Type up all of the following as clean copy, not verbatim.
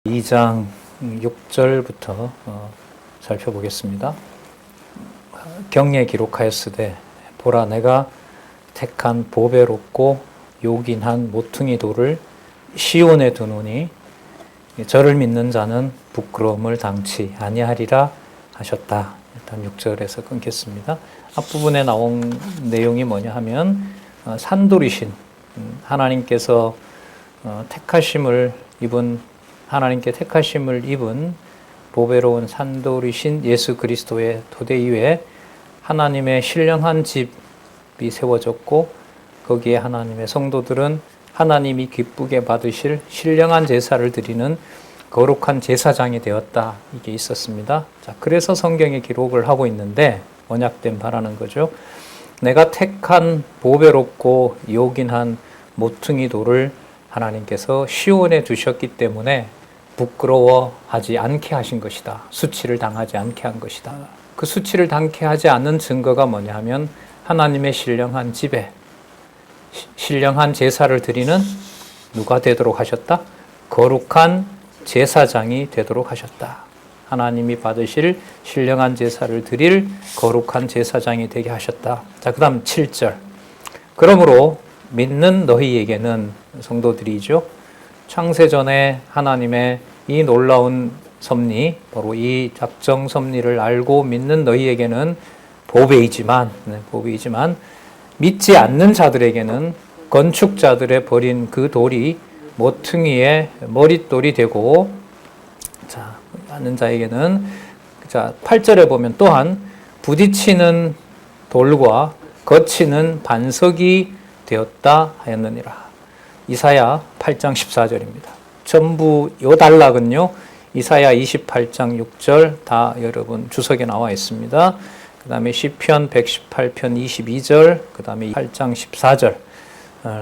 2장 6절부터 살펴보겠습니다. 경에 기록하였으되 보라 내가 택한 보배롭고 요긴한 모퉁이 돌을 시온에 두노니 저를 믿는 자는 부끄러움을 당치 아니하리라 하셨다. 일단 6절에서 끊겠습니다. 앞부분에 나온 내용이 뭐냐 하면 산돌이신 하나님께서 하나님께 택하심을 입은 보배로운 산돌이신 예수 그리스도의 토대 위에 하나님의 신령한 집이 세워졌고 거기에 하나님의 성도들은 하나님이 기쁘게 받으실 신령한 제사를 드리는 거룩한 제사장이 되었다. 이게 있었습니다. 자, 그래서 성경에 기록을 하고 있는데 언약된 바라는 거죠. 내가 택한 보배롭고 요긴한 모퉁이 돌을 하나님께서 시온에 두셨기 때문에 부끄러워하지 않게 하신 것이다. 수치를 당하지 않게 한 것이다. 그 수치를 당케 하지 않는 증거가 뭐냐 하면 하나님의 신령한 집에 신령한 제사를 드리는 누가 되도록 하셨다? 거룩한 제사장이 되도록 하셨다. 하나님이 받으실 신령한 제사를 드릴 거룩한 제사장이 되게 하셨다. 자, 그 다음 7절. 그러므로 믿는 너희에게는 성도들이죠. 창세전에 하나님의 이 놀라운 섭리, 바로 이 작정 섭리를 알고 믿는 너희에게는 보배이지만 믿지 않는 자들에게는 건축자들의 버린 그 돌이 모퉁이의 머릿돌이 되고, 자, 아는 자에게는, 자, 8절에 보면 또한 부딪히는 돌과 거치는 반석이 되었다 하였느니라. 이사야 8장 14절입니다. 전부 요 단락은요, 이사야 28장 6절 다 여러분 주석에 나와 있습니다. 그 다음에 시편 118편 22절, 그 다음에 8장 14절,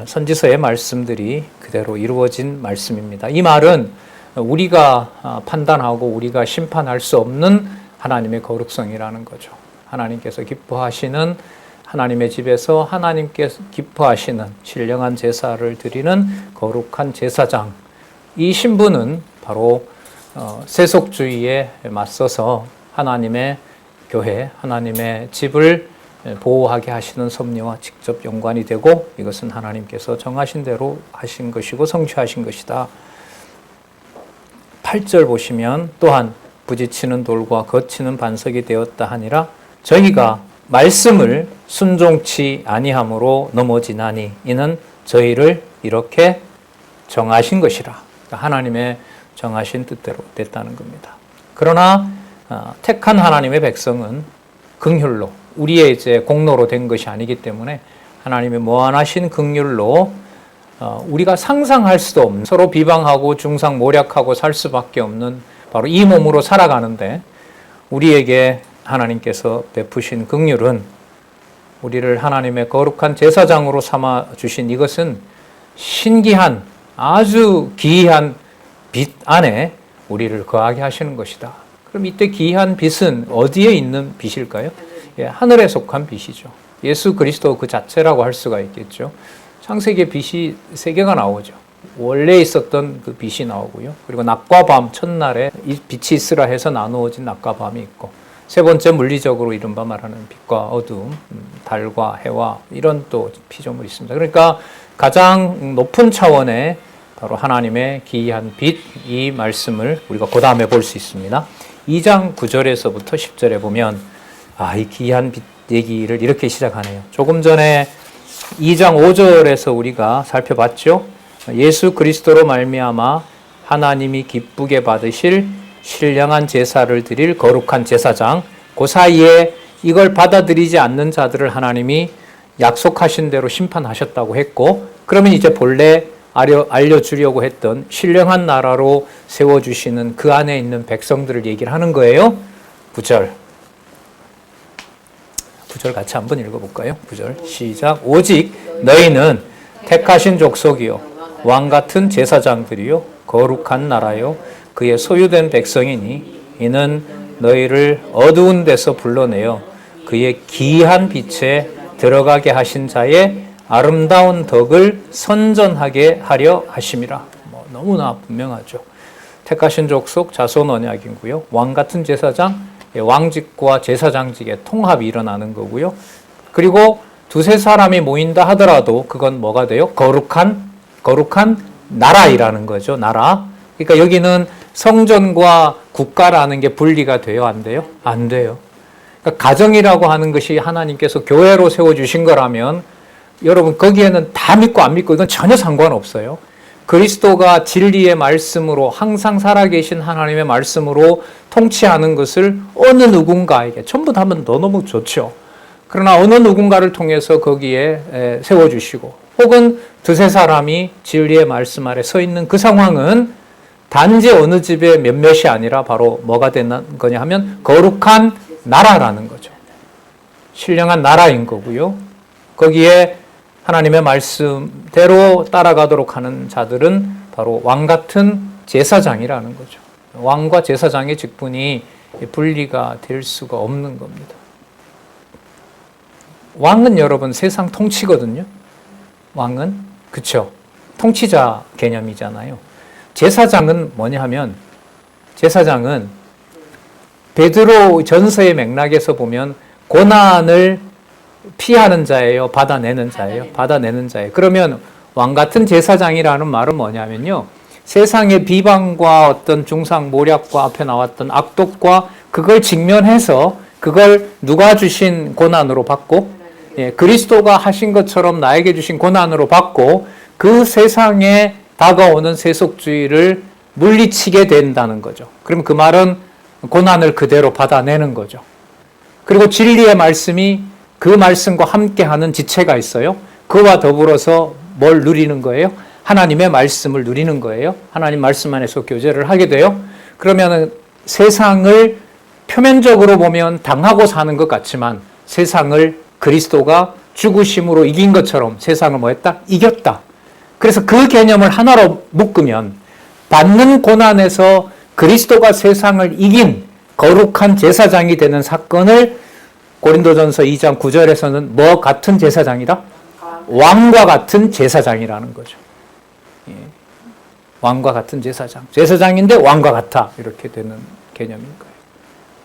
선지서의 말씀들이 그대로 이루어진 말씀입니다. 이 말은 우리가 판단하고 우리가 심판할 수 없는 하나님의 거룩성이라는 거죠. 하나님께서 기뻐하시는 하나님의 집에서 하나님께서 기뻐하시는 신령한 제사를 드리는 거룩한 제사장, 이 신분은 바로 세속주의에 맞서서 하나님의 교회, 하나님의 집을 보호하게 하시는 섭리와 직접 연관이 되고, 이것은 하나님께서 정하신 대로 하신 것이고 성취하신 것이다. 8절 보시면 또한 부딪히는 돌과 거치는 반석이 되었다 하니라. 저희가 말씀을 순종치 아니함으로 넘어지나니 이는 저희를 이렇게 정하신 것이라. 하나님의 정하신 뜻대로 됐다는 겁니다. 그러나 택한 하나님의 백성은 긍휼로, 우리의 이제 공로로 된 것이 아니기 때문에 하나님의 무한하신 긍휼로 우리가 상상할 수도 없는, 서로 비방하고 중상모략하고 살 수밖에 없는 바로 이 몸으로 살아가는데, 우리에게 하나님께서 베푸신 긍휼은 우리를 하나님의 거룩한 제사장으로 삼아 주신 이것은 신기한, 아주 기이한 빛 안에 우리를 거하게 하시는 것이다. 그럼 이때 기이한 빛은 어디에 있는 빛일까요? 예, 하늘에 속한 빛이죠. 예수 그리스도 그 자체라고 할 수가 있겠죠. 창세기에 빛이 세 개가 나오죠. 원래 있었던 그 빛이 나오고요. 그리고 낮과 밤, 첫날에 이 빛이 있으라 해서 나누어진 낮과 밤이 있고, 세 번째 물리적으로 이른바 말하는 빛과 어둠, 달과 해와 이런 또 피조물이 있습니다. 그러니까 가장 높은 차원의 바로 하나님의 기이한 빛, 이 말씀을 우리가 그 다음에 볼 수 있습니다. 2장 9절에서부터 10절에 보면 이 기이한 빛 얘기를 이렇게 시작하네요. 조금 전에 2장 5절에서 우리가 살펴봤죠. 예수 그리스도로 말미암아 하나님이 기쁘게 받으실 신령한 제사를 드릴 거룩한 제사장, 그 사이에 이걸 받아들이지 않는 자들을 하나님이 약속하신 대로 심판하셨다고 했고, 그러면 이제 본래 알려주려고 했던 신령한 나라로 세워주시는 그 안에 있는 백성들을 얘기를 하는 거예요. 9절 같이 한번 읽어볼까요? 9절 시작. 오직 너희는 택하신 족속이요 왕같은 제사장들이요 거룩한 나라요 그의 소유된 백성이니 이는 너희를 어두운 데서 불러내어 그의 기이한 빛에 들어가게 하신 자의 아름다운 덕을 선전하게 하려 하심이라. 너무나 분명하죠. 택하신 족속 자손 언약이고요. 왕 같은 제사장, 왕직과 제사장직의 통합이 일어나는 거고요. 그리고 두세 사람이 모인다 하더라도 그건 뭐가 돼요? 거룩한 나라이라는 거죠. 나라. 그러니까 여기는 성전과 국가라는 게 분리가 돼요? 안 돼요? 안 돼요. 그러니까 가정이라고 하는 것이 하나님께서 교회로 세워주신 거라면 여러분 거기에는 다 믿고 안 믿고 이건 전혀 상관없어요. 그리스도가 진리의 말씀으로 항상 살아계신 하나님의 말씀으로 통치하는 것을 어느 누군가에게 전부 다 하면 너무 좋죠. 그러나 어느 누군가를 통해서 거기에 세워주시고 혹은 두세 사람이 진리의 말씀 아래 서 있는 그 상황은 단지 어느 집의 몇몇이 아니라 바로 뭐가 되는 거냐 하면 거룩한 나라라는 거죠. 신령한 나라인 거고요. 거기에 하나님의 말씀대로 따라가도록 하는 자들은 바로 왕 같은 제사장이라는 거죠. 왕과 제사장의 직분이 분리가 될 수가 없는 겁니다. 왕은 여러분 세상 통치거든요. 왕은 그쵸? 통치자 개념이잖아요. 제사장은 뭐냐 하면 제사장은 베드로 전서의 맥락에서 보면 고난을 피하는 자예요? 받아내는 자예요? 받아내는 자예요. 그러면 왕 같은 제사장이라는 말은 뭐냐면요. 세상의 비방과 어떤 중상모략과 앞에 나왔던 악독과 그걸 직면해서 그걸 누가 주신 고난으로 받고 그리스도가 하신 것처럼 나에게 주신 고난으로 받고 그 세상에 다가오는 세속주의를 물리치게 된다는 거죠. 그럼 그 말은 고난을 그대로 받아내는 거죠. 그리고 진리의 말씀이 그 말씀과 함께하는 지체가 있어요. 그와 더불어서 뭘 누리는 거예요? 하나님의 말씀을 누리는 거예요. 하나님 말씀 안에서 교제를 하게 돼요. 그러면 세상을 표면적으로 보면 당하고 사는 것 같지만 세상을 그리스도가 죽으심으로 이긴 것처럼 세상을 뭐 했다? 이겼다. 그래서 그 개념을 하나로 묶으면 받는 고난에서 그리스도가 세상을 이긴 거룩한 제사장이 되는 사건을 고린도전서 2장 9절에서는 뭐 같은 제사장이다? 왕과 같은 제사장이라는 거죠. 예. 왕과 같은 제사장. 제사장인데 왕과 같아. 이렇게 되는 개념인 거예요.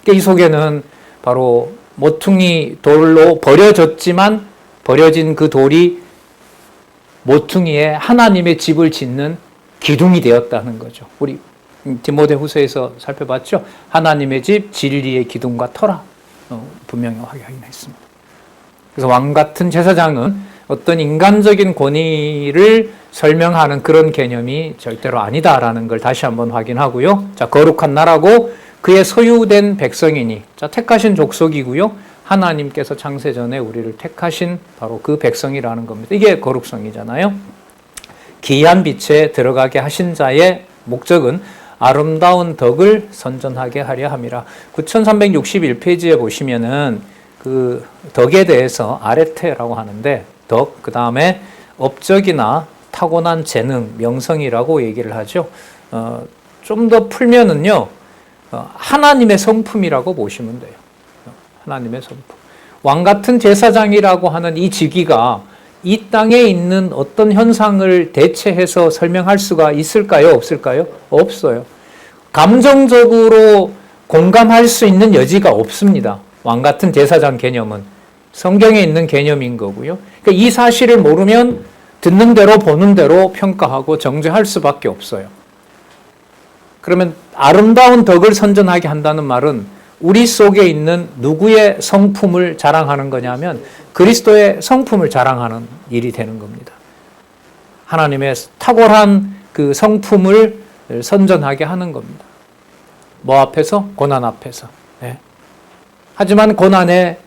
그러니까 이 속에는 바로 모퉁이 돌로 버려졌지만 버려진 그 돌이 모퉁이에 하나님의 집을 짓는 기둥이 되었다는 거죠. 우리 디모데후서에서 살펴봤죠. 하나님의 집 진리의 기둥과 터라 분명히 확인했습니다. 그래서 왕 같은 제사장은 어떤 인간적인 권위를 설명하는 그런 개념이 절대로 아니다라는 걸 다시 한번 확인하고요. 자, 거룩한 나라고 그의 소유된 백성이니, 자, 택하신 족속이고요. 하나님께서 창세전에 우리를 택하신 바로 그 백성이라는 겁니다. 이게 거룩성이잖아요. 기이한 빛에 들어가게 하신 자의 목적은 아름다운 덕을 선전하게 하려 함이라. 9361페이지에 보시면은 그 덕에 대해서 아레테라고 하는데 덕, 그 다음에 업적이나 타고난 재능, 명성이라고 얘기를 하죠. 좀 더 풀면은요, 하나님의 성품이라고 보시면 돼요. 하나님의 성품. 왕 같은 제사장이라고 하는 이 직위가 이 땅에 있는 어떤 현상을 대체해서 설명할 수가 있을까요? 없을까요? 없어요. 감정적으로 공감할 수 있는 여지가 없습니다. 왕 같은 제사장 개념은 성경에 있는 개념인 거고요. 그러니까 이 사실을 모르면 듣는 대로 보는 대로 평가하고 정죄할 수밖에 없어요. 그러면 아름다운 덕을 선전하게 한다는 말은 우리 속에 있는 누구의 성품을 자랑하는 거냐면 그리스도의 성품을 자랑하는 일이 되는 겁니다. 하나님의 탁월한 그 성품을 선전하게 하는 겁니다. 뭐 앞에서? 고난 앞에서. 네. 하지만 고난에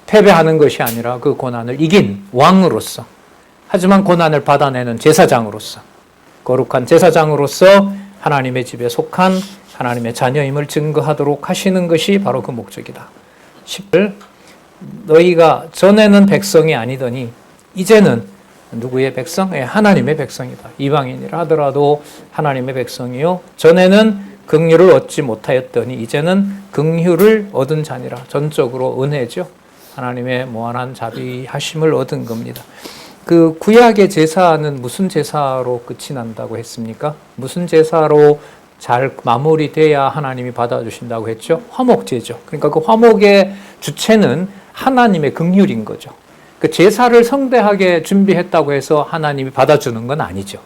패배하는 것이 아니라 그 고난을 이긴 왕으로서, 하지만 고난을 받아내는 제사장으로서, 거룩한 제사장으로서 하나님의 집에 속한 하나님의 자녀임을 증거하도록 하시는 것이 바로 그 목적이다. 10절, 너희가 전에는 백성이 아니더니 이제는 누구의 백성? 하나님의 백성이다. 이방인이라 하더라도 하나님의 백성이요. 전에는 긍휼을 얻지 못하였더니 이제는 긍휼을 얻은 자니라. 전적으로 은혜죠. 하나님의 무한한 자비하심을 얻은 겁니다. 그 구약의 제사는 무슨 제사로 끝이 난다고 했습니까? 무슨 제사로 잘 마무리돼야 하나님이 받아주신다고 했죠. 화목제죠. 그러니까 그 화목의 주체는 하나님의 긍휼인 거죠. 그 제사를 성대하게 준비했다고 해서 하나님이 받아주는 건 아니죠.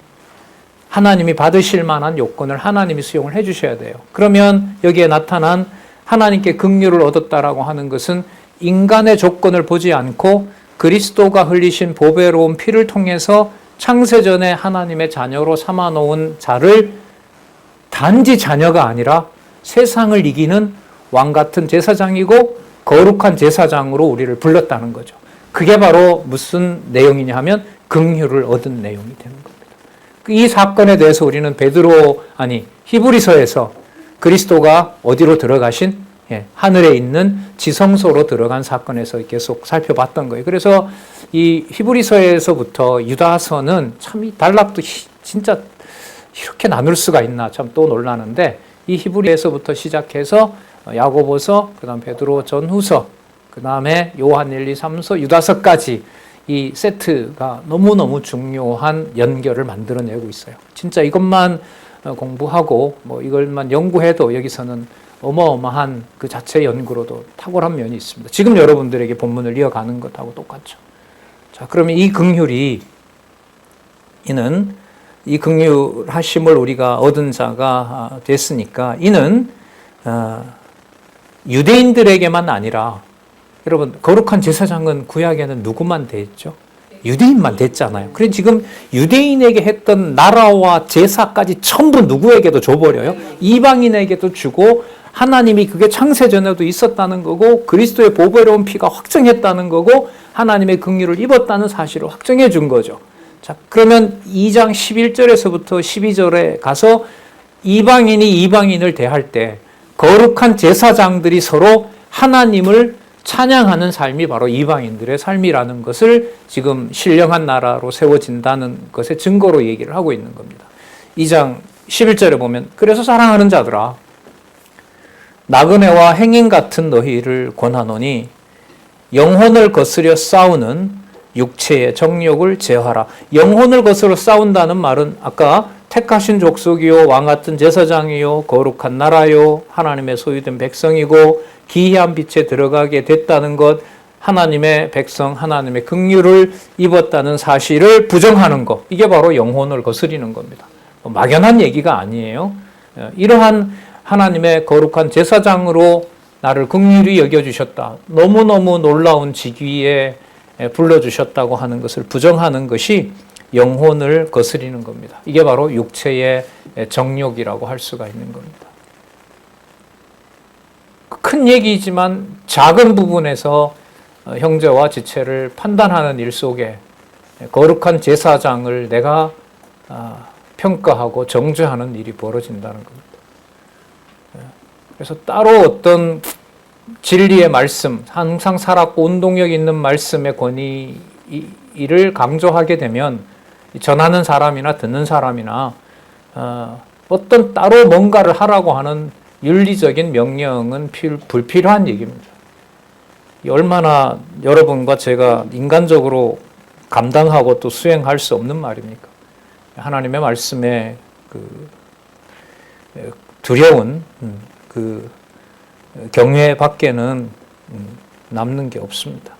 하나님이 받으실 만한 요건을 하나님이 수용을 해 주셔야 돼요. 그러면 여기에 나타난 하나님께 긍휼을 얻었다라고 하는 것은 인간의 조건을 보지 않고 그리스도가 흘리신 보배로운 피를 통해서 창세전에 하나님의 자녀로 삼아 놓은 자를 단지 자녀가 아니라 세상을 이기는 왕 같은 제사장이고 거룩한 제사장으로 우리를 불렀다는 거죠. 그게 바로 무슨 내용이냐 하면 긍휼을 얻은 내용이 되는 겁니다. 이 사건에 대해서 우리는 히브리서에서 그리스도가 어디로 들어가신 하늘에 있는 지성소로 들어간 사건에서 계속 살펴봤던 거예요. 그래서 이 히브리서에서부터 유다서는 참 이 단락도 진짜 이렇게 나눌 수가 있나 참 또 놀라는데, 이 히브리서부터 시작해서 야고보서, 그다음 베드로 전후서, 그다음에 요한 1, 2, 3서, 유다서까지 이 세트가 너무너무 중요한 연결을 만들어내고 있어요. 진짜 이것만 공부하고 이걸만 연구해도 여기서는 어마어마한 그 자체 연구로도 탁월한 면이 있습니다. 지금 여러분들에게 본문을 이어가는 것하고 똑같죠. 자, 그러면 이 긍휼이, 이는 이 긍휼하심을 우리가 얻은 자가 됐으니까 이는 유대인들에게만 아니라, 여러분 거룩한 제사장은 구약에는 누구만 됐죠? 유대인만 됐잖아요. 그래서 지금 유대인에게 했던 나라와 제사까지 전부 누구에게도 줘버려요. 이방인에게도 주고, 하나님이 그게 창세전에도 있었다는 거고 그리스도의 보배로운 피가 확정했다는 거고 하나님의 긍휼을 입었다는 사실을 확정해 준 거죠. 자, 그러면 2장 11절에서부터 12절에 가서 이방인이 이방인을 대할 때 거룩한 제사장들이 서로 하나님을 찬양하는 삶이 바로 이방인들의 삶이라는 것을 지금 신령한 나라로 세워진다는 것의 증거로 얘기를 하고 있는 겁니다. 2장 11절에 보면, 그래서 사랑하는 자들아, 나그네와 행인 같은 너희를 권하노니 영혼을 거스려 싸우는 육체의 정욕을 제하라. 영혼을 거스려 싸운다는 말은 아까 택하신 족속이요 왕 같은 제사장이요 거룩한 나라요 하나님의 소유된 백성이고 기이한 빛에 들어가게 됐다는 것, 하나님의 백성, 하나님의 긍휼을 입었다는 사실을 부정하는 것, 이게 바로 영혼을 거스리는 겁니다. 막연한 얘기가 아니에요. 이러한 하나님의 거룩한 제사장으로 나를 긍휼히 여겨주셨다, 너무너무 놀라운 직위에 불러주셨다고 하는 것을 부정하는 것이 영혼을 거스리는 겁니다. 이게 바로 육체의 정욕이라고 할 수가 있는 겁니다. 큰 얘기이지만 작은 부분에서 형제와 지체를 판단하는 일 속에 거룩한 제사장을 내가 평가하고 정죄하는 일이 벌어진다는 겁니다. 그래서 따로 어떤 진리의 말씀, 항상 살았고 운동력 있는 말씀의 권위를 강조하게 되면 전하는 사람이나 듣는 사람이나 어떤 따로 뭔가를 하라고 하는 윤리적인 명령은 불필요한 얘기입니다. 얼마나 여러분과 제가 인간적으로 감당하고 또 수행할 수 없는 말입니까? 하나님의 말씀에 그 두려운 그 경외 밖에는 남는 게 없습니다.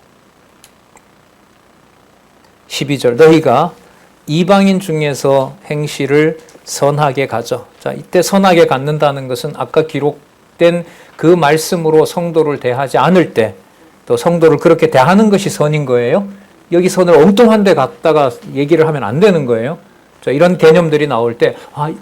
12절, 너희가 이방인 중에서 행실을 선하게 가져. 자, 이때 선하게 갖는다는 것은 아까 기록된 그 말씀으로 성도를 대하지 않을 때 또 성도를 그렇게 대하는 것이 선인 거예요. 여기 선을 엉뚱한 데 갖다가 얘기를 하면 안 되는 거예요. 자, 이런 개념들이 나올 때,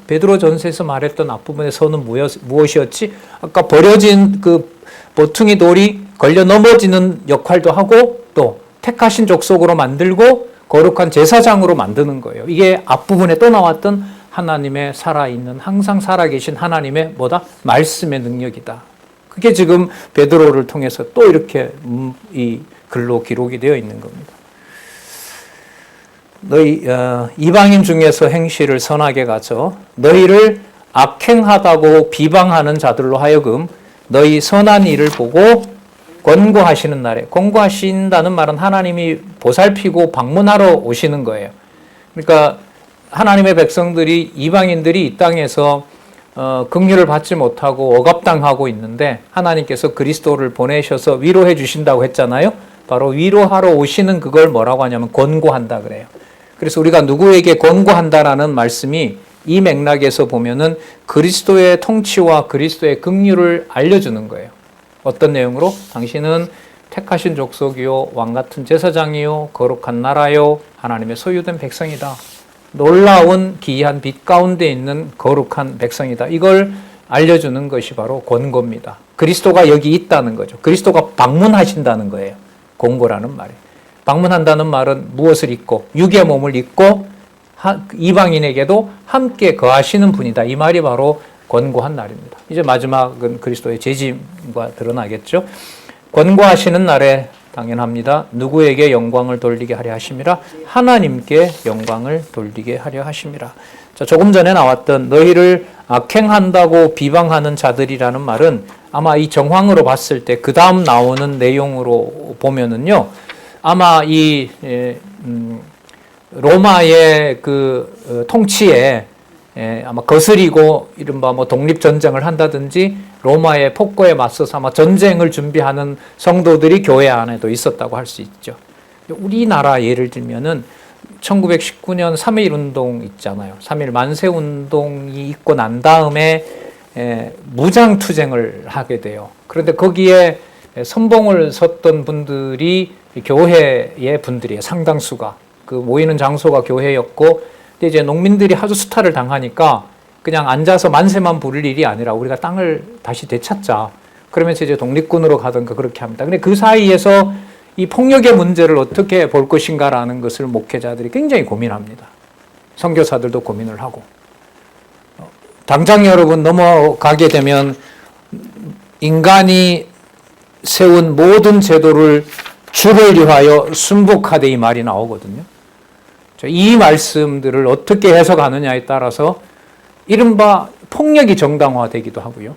베드로 전서에서 말했던 앞부분의 선은 무엇이었지? 아까 버려진 그 보퉁이 돌이 걸려 넘어지는 역할도 하고 또 택하신 족속으로 만들고 거룩한 제사장으로 만드는 거예요. 이게 앞부분에 또 나왔던 하나님의 살아있는, 항상 살아계신 하나님의 말씀의 능력이다. 그게 지금 베드로를 통해서 또 이렇게 이 글로 기록이 되어 있는 겁니다. 너희 이방인 중에서 행실을 선하게 가져 너희를 악행하다고 비방하는 자들로 하여금 너희 선한 일을 보고 권고하시는 날에, 권고하신다는 말은 하나님이 보살피고 방문하러 오시는 거예요. 그러니까 하나님의 백성들이, 이방인들이 이 땅에서 긍휼을 받지 못하고 억압당하고 있는데 하나님께서 그리스도를 보내셔서 위로해 주신다고 했잖아요. 바로 위로하러 오시는 그걸 뭐라고 하냐면 권고한다 그래요. 그래서 우리가 누구에게 권고한다라는 말씀이 이 맥락에서 보면은 그리스도의 통치와 그리스도의 긍휼을 알려주는 거예요. 어떤 내용으로? 당신은 택하신 족속이요 왕같은 제사장이요 거룩한 나라요 하나님의 소유된 백성이다. 놀라운 기이한 빛 가운데 있는 거룩한 백성이다. 이걸 알려주는 것이 바로 권고입니다. 그리스도가 여기 있다는 거죠. 그리스도가 방문하신다는 거예요. 권고라는 말이. 방문한다는 말은 무엇을 잊고 육의 몸을 입고 이방인에게도 함께 거하시는 분이다. 이 말이 바로 권고한 날입니다. 이제 마지막은 그리스도의 재림과 드러나겠죠. 권고하시는 날에 당연합니다. 누구에게 영광을 돌리게 하려 하심이라? 하나님께 영광을 돌리게 하려 하심이라. 자, 조금 전에 나왔던 너희를 악행한다고 비방하는 자들이라는 말은 아마 이 정황으로 봤을 때 그 다음 나오는 내용으로 보면은요, 아마 이 로마의 그 통치에 아마 거스리고 이른바 뭐 독립전쟁을 한다든지 로마의 폭거에 맞서서 아마 전쟁을 준비하는 성도들이 교회 안에도 있었다고 할 수 있죠. 우리나라 예를 들면은 1919년 3.1 운동 있잖아요. 3.1 만세 운동이 있고 난 다음에 무장투쟁을 하게 돼요. 그런데 거기에 선봉을 섰던 분들이 교회의 분들이에요. 상당수가. 그 모이는 장소가 교회였고, 근데 이제 농민들이 하도 수탈을 당하니까 그냥 앉아서 만세만 부를 일이 아니라 우리가 땅을 다시 되찾자. 그러면서 이제 독립군으로 가든가 그렇게 합니다. 근데 그 사이에서 이 폭력의 문제를 어떻게 볼 것인가라는 것을 목회자들이 굉장히 고민합니다. 선교사들도 고민을 하고. 당장 여러분 넘어가게 되면 인간이 세운 모든 제도를 주를 위하여 순복하되 이 말이 나오거든요. 이 말씀들을 어떻게 해석하느냐에 따라서 이른바 폭력이 정당화되기도 하고요.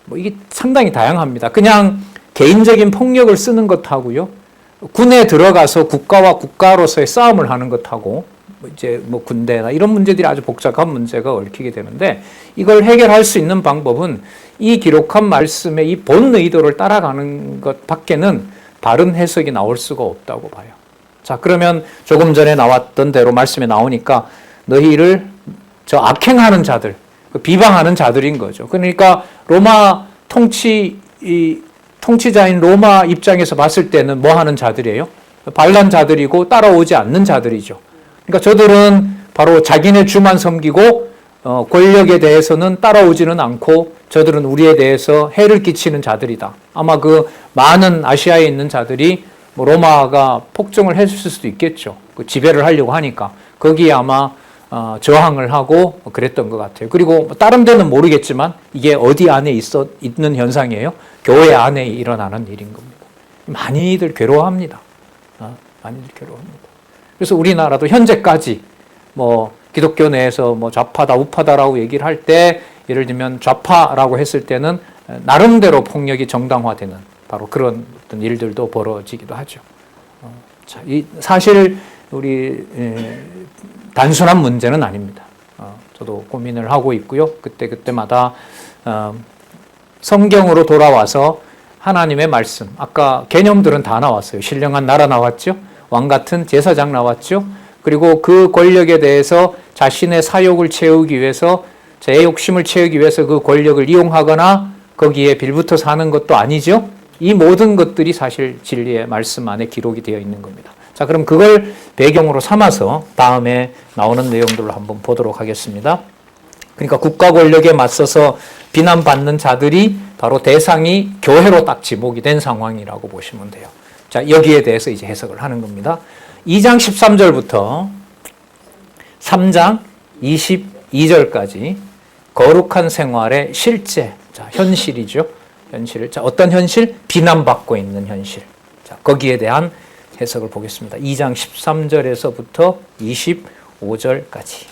뭐 이게 상당히 다양합니다. 그냥 개인적인 폭력을 쓰는 것하고요. 군에 들어가서 국가와 국가로서의 싸움을 하는 것하고 이제 뭐 군대나 이런 문제들이 아주 복잡한 문제가 얽히게 되는데 이걸 해결할 수 있는 방법은 이 기록한 말씀의 이 본 의도를 따라가는 것 밖에는 다른 해석이 나올 수가 없다고 봐요. 자, 그러면 조금 전에 나왔던 대로 말씀에 나오니까 너희를 저 악행하는 자들, 비방하는 자들인 거죠. 그러니까 로마 통치자인 로마 입장에서 봤을 때는 뭐 하는 자들이에요? 반란 자들이고 따라오지 않는 자들이죠. 그러니까 저들은 바로 자기네 주만 섬기고 권력에 대해서는 따라오지는 않고 저들은 우리에 대해서 해를 끼치는 자들이다. 아마 그 많은 아시아에 있는 자들이 뭐 로마가 폭정을 했을 수도 있겠죠. 그 지배를 하려고 하니까 거기에 아마 저항을 하고 그랬던 것 같아요. 그리고 다른 데는 모르겠지만 이게 어디 안에 있는 현상이에요? 교회 안에 일어나는 일인 겁니다. 많이들 괴로워합니다. 많이들 괴로워합니다. 그래서 우리나라도 현재까지 뭐 기독교 내에서 뭐 좌파다 우파다라고 얘기를 할 때 예를 들면 좌파라고 했을 때는 나름대로 폭력이 정당화되는 바로 그런 어떤 일들도 벌어지기도 하죠. 자, 사실 우리 단순한 문제는 아닙니다. 저도 고민을 하고 있고요. 그때마다 성경으로 돌아와서 하나님의 말씀, 아까 개념들은 다 나왔어요. 신령한 나라 나왔죠. 왕 같은 제사장 나왔죠. 그리고 그 권력에 대해서 자신의 사욕을 채우기 위해서 제 욕심을 채우기 위해서 그 권력을 이용하거나 거기에 빌붙어 사는 것도 아니죠. 이 모든 것들이 사실 진리의 말씀 안에 기록이 되어 있는 겁니다. 자, 그럼 그걸 배경으로 삼아서 다음에 나오는 내용들을 한번 보도록 하겠습니다. 그러니까 국가 권력에 맞서서 비난받는 자들이 바로 대상이 교회로 딱 지목이 된 상황이라고 보시면 돼요. 자, 여기에 대해서 이제 해석을 하는 겁니다. 2장 13절부터 3장 22절까지 거룩한 생활의 실제, 자, 현실이죠. 현실. 자, 어떤 현실? 비난받고 있는 현실. 자, 거기에 대한 해석을 보겠습니다. 2장 13절에서부터 25절까지.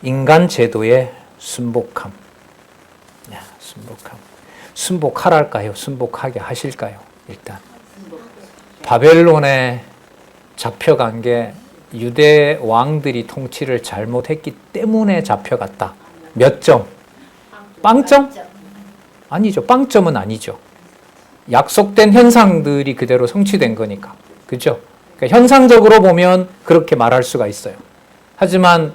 인간 제도의 순복함. 야, 순복함. 순복하랄까요? 순복하게 하실까요? 일단. 바벨론에 잡혀간 게 유대 왕들이 통치를 잘못했기 때문에 잡혀갔다. 몇 점? 빵점? 아니죠. 빵점은 아니죠. 약속된 현상들이 그대로 성취된 거니까. 그죠? 그러니까 현상적으로 보면 그렇게 말할 수가 있어요. 하지만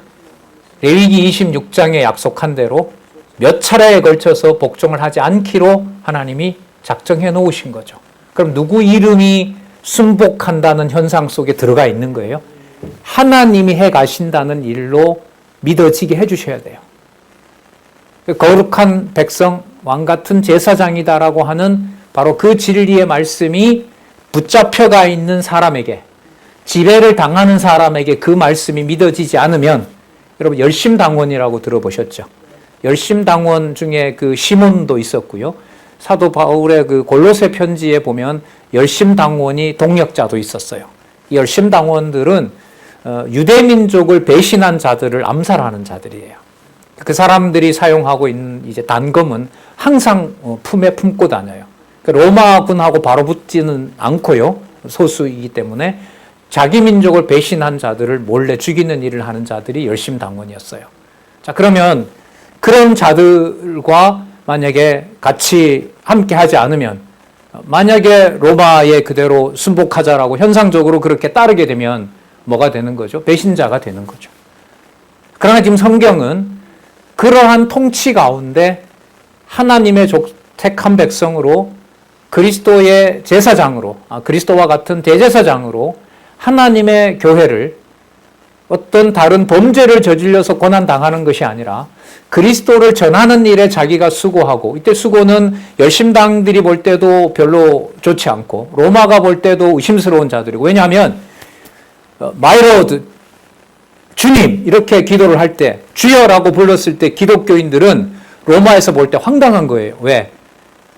레위기 26장에 약속한 대로 몇 차례에 걸쳐서 복종을 하지 않기로 하나님이 작정해 놓으신 거죠. 그럼 누구 이름이 순복한다는 현상 속에 들어가 있는 거예요? 하나님이 해 가신다는 일로 믿어지게 해 주셔야 돼요. 거룩한 백성, 왕 같은 제사장이다라고 하는 바로 그 진리의 말씀이 붙잡혀가 있는 사람에게, 지배를 당하는 사람에게 그 말씀이 믿어지지 않으면, 여러분 열심당원이라고 들어보셨죠? 열심당원 중에 그 시몬도 있었고요. 사도 바울의 그 골로새 편지에 보면 열심당원이 동역자도 있었어요. 이 열심당원들은 유대민족을 배신한 자들을 암살하는 자들이에요. 그 사람들이 사용하고 있는 이제 단검은 항상 품에 품고 다녀요. 로마군하고 바로 붙지는 않고요. 소수이기 때문에 자기 민족을 배신한 자들을 몰래 죽이는 일을 하는 자들이 열심당원이었어요. 자, 그러면 그런 자들과 만약에 같이 함께 하지 않으면, 만약에 로마에 그대로 순복하자라고 현상적으로 그렇게 따르게 되면 뭐가 되는 거죠? 배신자가 되는 거죠. 그러나 지금 성경은 그러한 통치 가운데 하나님의 택한 백성으로 그리스도의 제사장으로, 그리스도와 같은 대제사장으로 하나님의 교회를 어떤 다른 범죄를 저질러서 고난당하는 것이 아니라 그리스도를 전하는 일에 자기가 수고하고, 이때 수고는 열심당들이 볼 때도 별로 좋지 않고 로마가 볼 때도 의심스러운 자들이고, 왜냐하면 마이로드 주님 이렇게 기도를 할 때, 주여라고 불렀을 때 기독교인들은 로마에서 볼 때 황당한 거예요. 왜?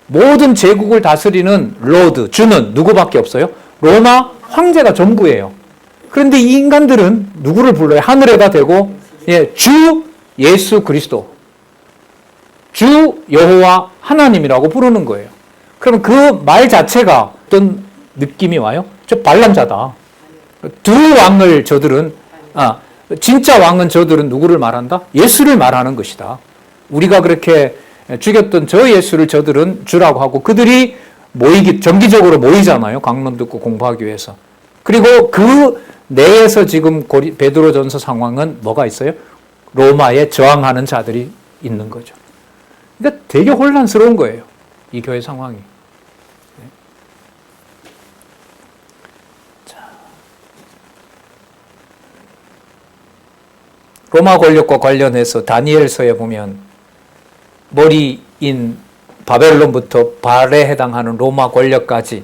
모든 제국을 다스리는 로드, 주는 누구밖에 없어요? 로마 황제가 전부예요. 그런데 이 인간들은 누구를 불러요? 하늘에다 대고 주 예수 그리스도, 주 여호와 하나님이라고 부르는 거예요. 그럼 그 말 자체가 어떤 느낌이 와요? 저 반란자다. 두 왕을 저들은, 진짜 왕은 저들은 누구를 말한다? 예수를 말하는 것이다. 우리가 그렇게 죽였던 저 예수를 저들은 주라고 하고, 그들이 정기적으로 모이잖아요. 강론 듣고 공부하기 위해서. 그리고 그 내에서 지금 베드로전서 상황은 뭐가 있어요? 로마에 저항하는 자들이 있는 거죠. 그러니까 되게 혼란스러운 거예요. 이 교회 상황이. 로마 권력과 관련해서 다니엘서에 보면 머리인 바벨론부터 발에 해당하는 로마 권력까지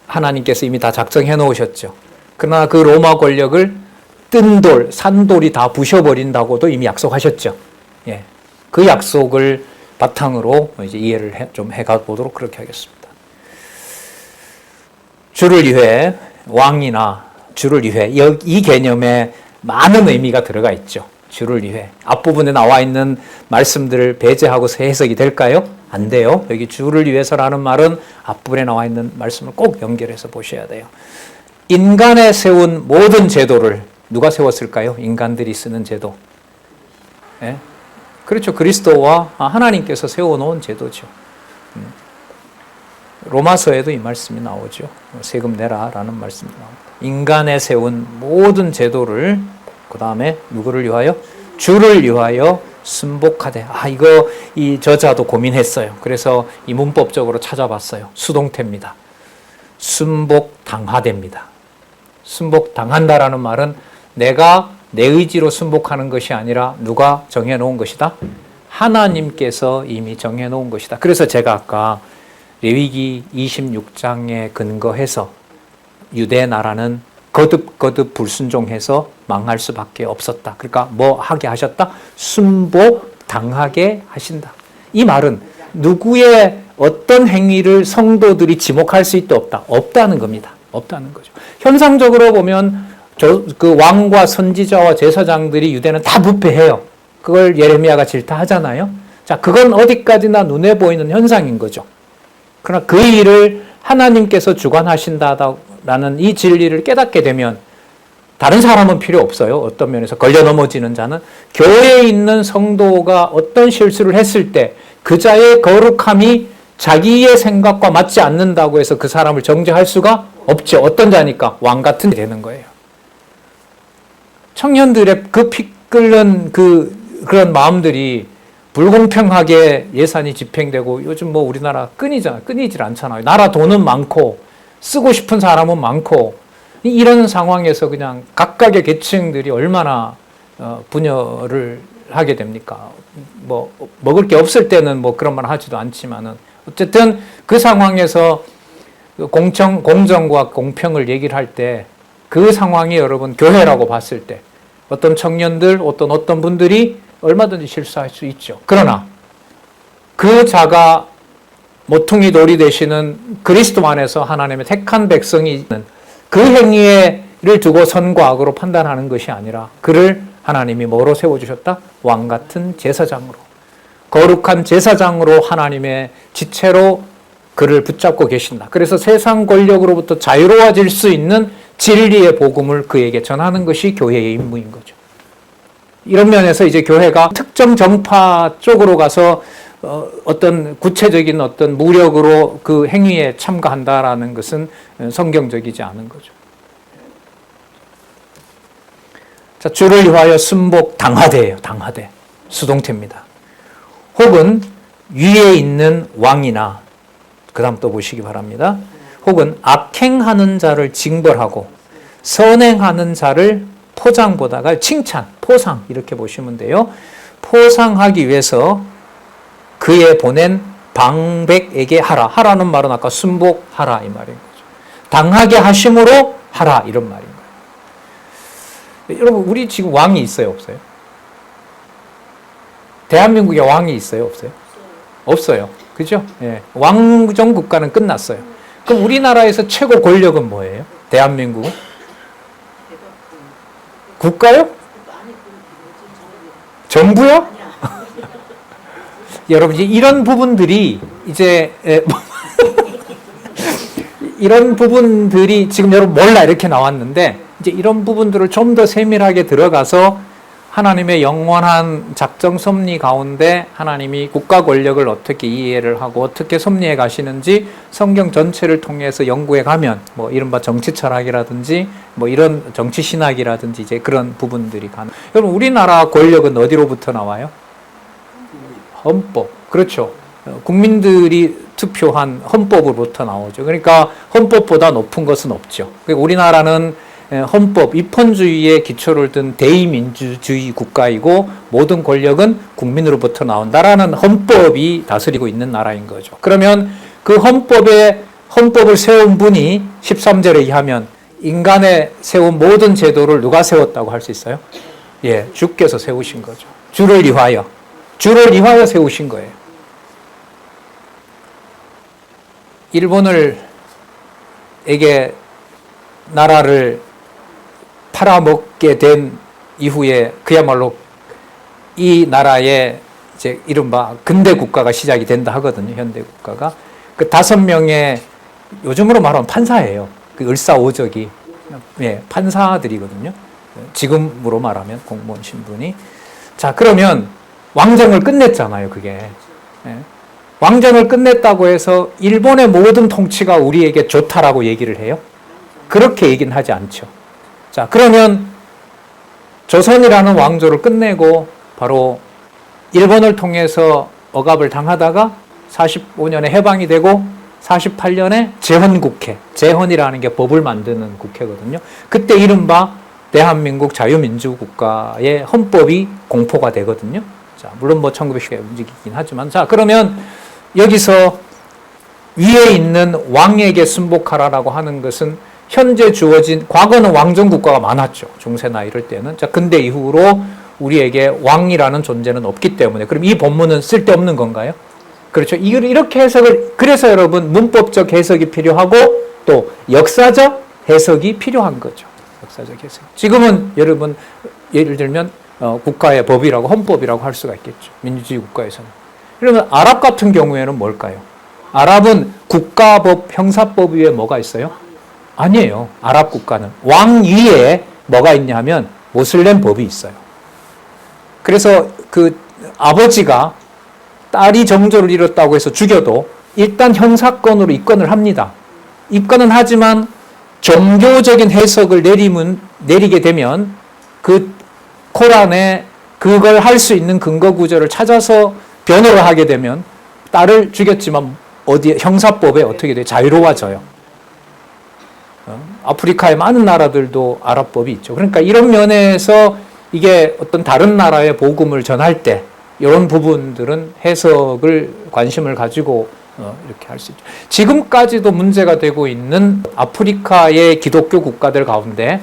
하나님께서 이미 다 작정해 놓으셨죠. 그러나 그 로마 권력을 뜬 돌, 산돌이 다 부셔버린다고도 이미 약속하셨죠. 예. 그 약속을 바탕으로 이제 이해를 좀 해가 보도록 그렇게 하겠습니다. 주를 위해, 왕이나 주를 위해, 이 개념에 많은 의미가 들어가 있죠. 주를 위해. 앞부분에 나와 있는 말씀들을 배제하고서 해석이 될까요? 안 돼요. 여기 주를 위해서라는 말은 앞부분에 나와 있는 말씀을 꼭 연결해서 보셔야 돼요. 인간에 세운 모든 제도를 누가 세웠을까요? 인간들이 쓰는 제도. 예? 그렇죠. 그리스도와 하나님께서 세워놓은 제도죠. 로마서에도 이 말씀이 나오죠. 세금 내라라는 말씀이 나옵니다. 인간에 세운 모든 제도를, 그 다음에 누구를 위하여? 주를 위하여 순복하되. 이 저자도 고민했어요. 그래서 이 문법적으로 찾아봤어요. 수동태입니다. 순복당하됩니다. 순복당한다라는 말은 내가 내 의지로 순복하는 것이 아니라 누가 정해놓은 것이다? 하나님께서 이미 정해놓은 것이다. 그래서 제가 아까 레위기 26장에 근거해서 유대 나라는 거듭 불순종해서 망할 수밖에 없었다. 그러니까 뭐 하게 하셨다? 순복당하게 하신다. 이 말은 누구의 어떤 행위를 성도들이 지목할 수 있다 없다? 없다는 겁니다. 없다는 거죠. 현상적으로 보면 그 왕과 선지자와 제사장들이 유대는 다 부패해요. 그걸 예레미야가 질타하잖아요. 자, 그건 어디까지나 눈에 보이는 현상인 거죠. 그러나 그 일을 하나님께서 주관하신다라는 이 진리를 깨닫게 되면 다른 사람은 필요 없어요. 어떤 면에서 걸려 넘어지는 자는 교회에 있는 성도가 어떤 실수를 했을 때 그 자의 거룩함이 자기의 생각과 맞지 않는다고 해서 그 사람을 정죄할 수가 없죠. 어떤 자니까? 왕 같은 자 되는 거예요. 청년들의 그 피 끓는 그런 마음들이 불공평하게 예산이 집행되고 요즘 뭐 우리나라 끊이질 않잖아요. 나라 돈은 많고 쓰고 싶은 사람은 많고 이런 상황에서 그냥 각각의 계층들이 얼마나 분열을 하게 됩니까? 뭐 먹을 게 없을 때는 뭐 그런 말 하지도 않지만은 어쨌든 그 상황에서 공정과 공평을 얘기를 할 때 그 상황이 여러분 교회라고 봤을 때 어떤 청년들, 어떤 분들이 얼마든지 실수할 수 있죠. 그러나 그 자가 모퉁이 돌이 되시는 그리스도 안에서 하나님의 택한 백성이 있는 그 행위를 두고 선과 악으로 판단하는 것이 아니라 그를 하나님이 뭐로 세워주셨다? 왕 같은 제사장으로. 거룩한 제사장으로 하나님의 지체로 그를 붙잡고 계신다. 그래서 세상 권력으로부터 자유로워질 수 있는 진리의 복음을 그에게 전하는 것이 교회의 임무인 거죠. 이런 면에서 이제 교회가 특정 정파 쪽으로 가서 어떤 구체적인 어떤 무력으로 그 행위에 참가한다라는 것은 성경적이지 않은 거죠. 자, 주를 위하여 순복 당하대예요. 당하대. 수동태입니다. 혹은 위에 있는 왕이나 그 다음 또 보시기 바랍니다. 혹은 악행하는 자를 징벌하고 선행하는 자를 포장보다가 칭찬, 포상 이렇게 보시면 돼요. 포상하기 위해서 그에 보낸 방백에게 하라. 하라는 말은 아까 순복하라 이 말인 거죠. 당하게 하심으로 하라 이런 말인 거예요. 여러분 우리 지금 왕이 있어요 없어요? 대한민국에 왕이 있어요 없어요? 없어요. 그죠? 예. 왕정 국가는 끝났어요. 그럼 우리나라에서 최고 권력은 뭐예요? 대한민국은? 국가요? 정부요? 여러분 이런 부분들이 이제 이런 부분들이 지금 여러분 몰라 이렇게 나왔는데 이제 이런 부분들을 좀 더 세밀하게 들어가서 하나님의 영원한 작정 섭리 가운데 하나님이 국가 권력을 어떻게 이해를 하고 어떻게 섭리해 가시는지 성경 전체를 통해서 연구해 가면 뭐 이른바 정치 철학이라든지 뭐 이런 정치 신학이라든지 이제 그런 부분들이 가능. 여러분 우리나라 권력은 어디로부터 나와요? 헌법. 그렇죠. 국민들이 투표한 헌법으로부터 나오죠. 그러니까 헌법보다 높은 것은 없죠. 우리나라는 헌법, 입헌주의에 기초를 둔 대의민주주의 국가이고 모든 권력은 국민으로부터 나온다라는 헌법이 다스리고 있는 나라인 거죠. 그러면 그 헌법을 세운 분이 13절에 의하면 인간에 세운 모든 제도를 누가 세웠다고 할 수 있어요? 예, 주께서 세우신 거죠. 주를 위하여 세우신 거예요. 일본에게 나라를 팔아먹게 된 이후에 그야말로 이 나라의 이제 이른바 근대 국가가 시작이 된다 하거든요. 현대 국가가. 그 5명의 요즘으로 말하면 판사예요. 그 을사오적이. 예, 판사들이거든요. 지금으로 말하면 공무원 신분이. 자, 그러면 왕정을 끝냈잖아요, 그게. 예. 왕정을 끝냈다고 해서 일본의 모든 통치가 우리에게 좋다라고 얘기를 해요? 그렇게 얘기는 하지 않죠. 자, 그러면 조선이라는 왕조를 끝내고 바로 일본을 통해서 억압을 당하다가 45년에 해방이 되고 48년에 재헌국회, 재헌이라는 게 법을 만드는 국회거든요. 그때 이른바 대한민국 자유민주국가의 헌법이 공포가 되거든요. 자, 물론 뭐 1910에 움직이긴 하지만 자, 그러면 여기서 위에 있는 왕에게 순복하라라고 하는 것은 현재 주어진, 과거는 왕정국가가 많았죠. 중세나 이럴 때는. 자, 근대 이후로 우리에게 왕이라는 존재는 없기 때문에. 그럼 이 본문은 쓸데없는 건가요? 그렇죠. 이렇게 해석을, 그래서 여러분, 문법적 해석이 필요하고 또 역사적 해석이 필요한 거죠. 역사적 해석. 지금은 여러분, 예를 들면, 국가의 법이라고, 헌법이라고 할 수가 있겠죠. 민주주의 국가에서는. 그러면 아랍 같은 경우에는 뭘까요? 아랍은 국가법, 형사법 위에 뭐가 있어요? 아니에요. 아랍 국가는 왕 위에 뭐가 있냐 하면 모슬렘 법이 있어요. 그래서 그 아버지가 딸이 정조를 이뤘다고 해서 죽여도 일단 형사건으로 입건을 합니다. 입건은 하지만 종교적인 해석을 내리게 되면 그 코란에 그걸 할 수 있는 근거 구조를 찾아서 변호를 하게 되면 딸을 죽였지만 어디에 형사법에 어떻게 돼요? 자유로워져요. 아프리카의 많은 나라들도 아랍법이 있죠. 그러니까 이런 면에서 이게 어떤 다른 나라의 복음을 전할 때 이런 부분들은 해석을 관심을 가지고 이렇게 할 수 있죠. 지금까지도 문제가 되고 있는 아프리카의 기독교 국가들 가운데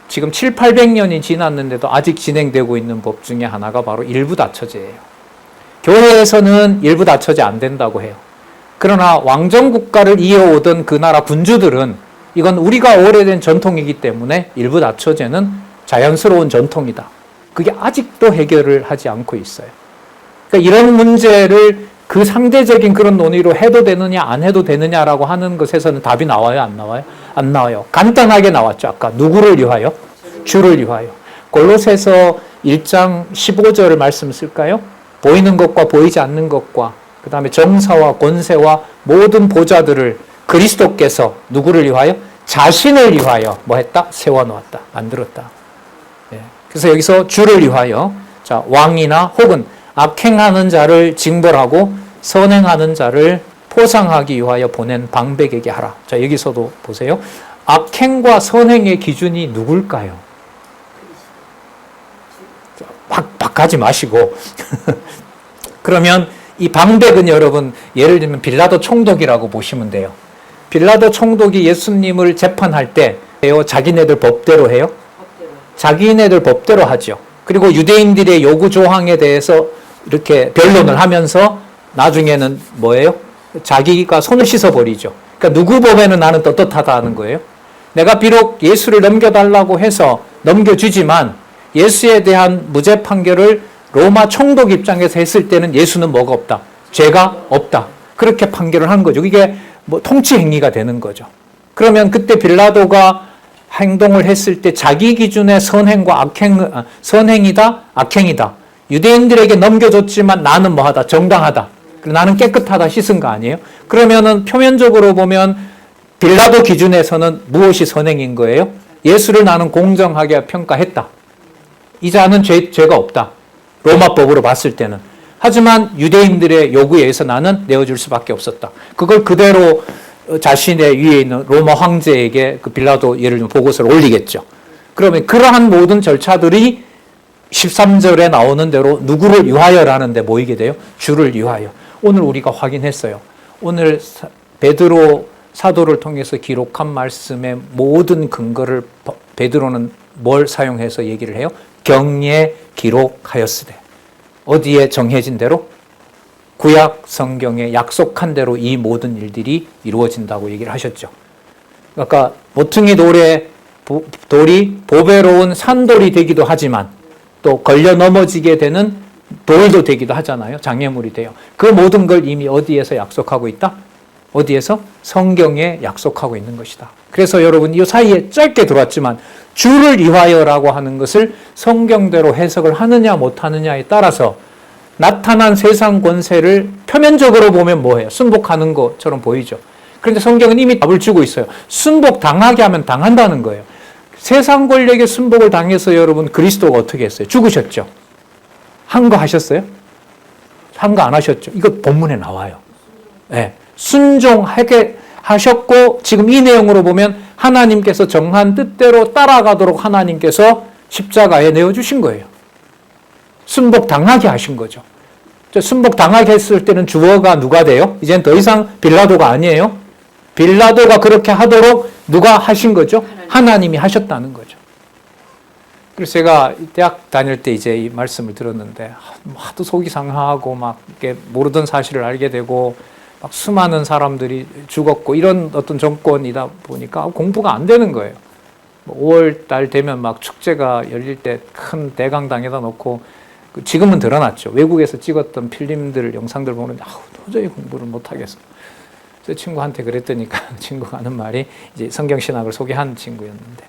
지금 7, 800년이 지났는데도 아직 진행되고 있는 법 중에 하나가 바로 일부다처제예요. 교회에서는 일부다처제 안 된다고 해요. 그러나 왕정국가를 이어오던 그 나라 군주들은 이건 우리가 오래된 전통이기 때문에 일부다처제는 자연스러운 전통이다. 그게 아직도 해결을 하지 않고 있어요. 그러니까 이런 문제를 그 상대적인 그런 논의로 해도 되느냐 안 해도 되느냐라고 하는 것에서는 답이 나와요? 안 나와요? 안 나와요. 간단하게 나왔죠. 아까 누구를 위하여? 주를 위하여. 골로새서 1장 15절을 말씀 쓸까요? 보이는 것과 보이지 않는 것과 그 다음에 정사와 권세와 모든 보좌들을 그리스도께서 누구를 위하여? 자신을 위하여 뭐 했다? 세워놓았다. 만들었다. 예. 그래서 여기서 주를 위하여 자 왕이나 혹은 악행하는 자를 징벌하고 선행하는 자를 포상하기 위하여 보낸 방백에게 하라. 자 여기서도 보세요. 악행과 선행의 기준이 누굴까요? 막 하지 마시고 그러면 이 방백은 여러분 예를 들면 빌라도 총독이라고 보시면 돼요. 빌라도 총독이 예수님을 재판할 때 자기네들 법대로 해요? 자기네들 법대로 하죠. 그리고 유대인들의 요구 조항에 대해서 이렇게 변론을 하면서 나중에는 뭐예요? 자기가 손을 씻어버리죠. 그러니까 누구 법에는 나는 떳떳하다 하는 거예요. 내가 비록 예수를 넘겨달라고 해서 넘겨주지만 예수에 대한 무죄 판결을 로마 총독 입장에서 했을 때는 예수는 뭐가 없다? 죄가 없다. 그렇게 판결을 한 거죠. 이게 뭐 통치 행위가 되는 거죠. 그러면 그때 빌라도가 행동을 했을 때 자기 기준의 선행과 선행이다, 악행이다. 유대인들에게 넘겨줬지만 나는 뭐하다? 정당하다. 나는 깨끗하다, 씻은 거 아니에요? 그러면은 표면적으로 보면 빌라도 기준에서는 무엇이 선행인 거예요? 예수를 나는 공정하게 평가했다. 이 자는 죄가 없다. 로마법으로 봤을 때는. 하지만 유대인들의 요구에 의해서 나는 내어줄 수밖에 없었다. 그걸 그대로 자신의 위에 있는 로마 황제에게 그 빌라도 예를 들면 보고서를 올리겠죠. 그러면 그러한 모든 절차들이 13절에 나오는 대로 누구를 위하여라는 데 모이게 돼요? 주를 위하여. 오늘 우리가 확인했어요. 오늘 베드로 사도를 통해서 기록한 말씀의 모든 근거를 베드로는 뭘 사용해서 얘기를 해요? 경에 기록하였으되. 어디에 정해진 대로? 구약 성경에 약속한 대로 이 모든 일들이 이루어진다고 얘기를 하셨죠. 그러니까 모퉁이 돌이 보배로운 산돌이 되기도 하지만 또 걸려 넘어지게 되는 돌도 되기도 하잖아요. 장애물이 돼요. 그 모든 걸 이미 어디에서 약속하고 있다? 어디에서? 성경에 약속하고 있는 것이다. 그래서 여러분 이 사이에 짧게 들어왔지만 주를 위하여라고 하는 것을 성경대로 해석을 하느냐 못하느냐에 따라서 나타난 세상 권세를 표면적으로 보면 뭐예요? 순복하는 것처럼 보이죠. 그런데 성경은 이미 답을 주고 있어요. 순복 당하게 하면 당한다는 거예요. 세상 권력에 순복을 당해서 여러분 그리스도가 어떻게 했어요? 죽으셨죠. 한 거 하셨어요? 한 거 안 하셨죠. 이거 본문에 나와요. 네. 순종하게 하셨고 지금 이 내용으로 보면 하나님께서 정한 뜻대로 따라가도록 하나님께서 십자가에 내어주신 거예요. 순복 당하게 하신 거죠. 순복 당하게 했을 때는 주어가 누가 돼요? 이젠 더 이상 빌라도가 아니에요. 빌라도가 그렇게 하도록 누가 하신 거죠? 하나님이 하셨다는 거죠. 그래서 제가 대학 다닐 때 이제 이 말씀을 들었는데 하도 속이 상하고 막 이렇게 모르던 사실을 알게 되고 막 수많은 사람들이 죽었고 이런 어떤 정권이다 보니까 공부가 안 되는 거예요. 5월 달 되면 막 축제가 열릴 때 큰 대강당에다 놓고 지금은 드러났죠. 외국에서 찍었던 필름들, 영상들 보면 도저히 공부를 못 하겠어. 제 친구한테 그랬더니 친구가 하는 말이 이제 성경신학을 소개한 친구였는데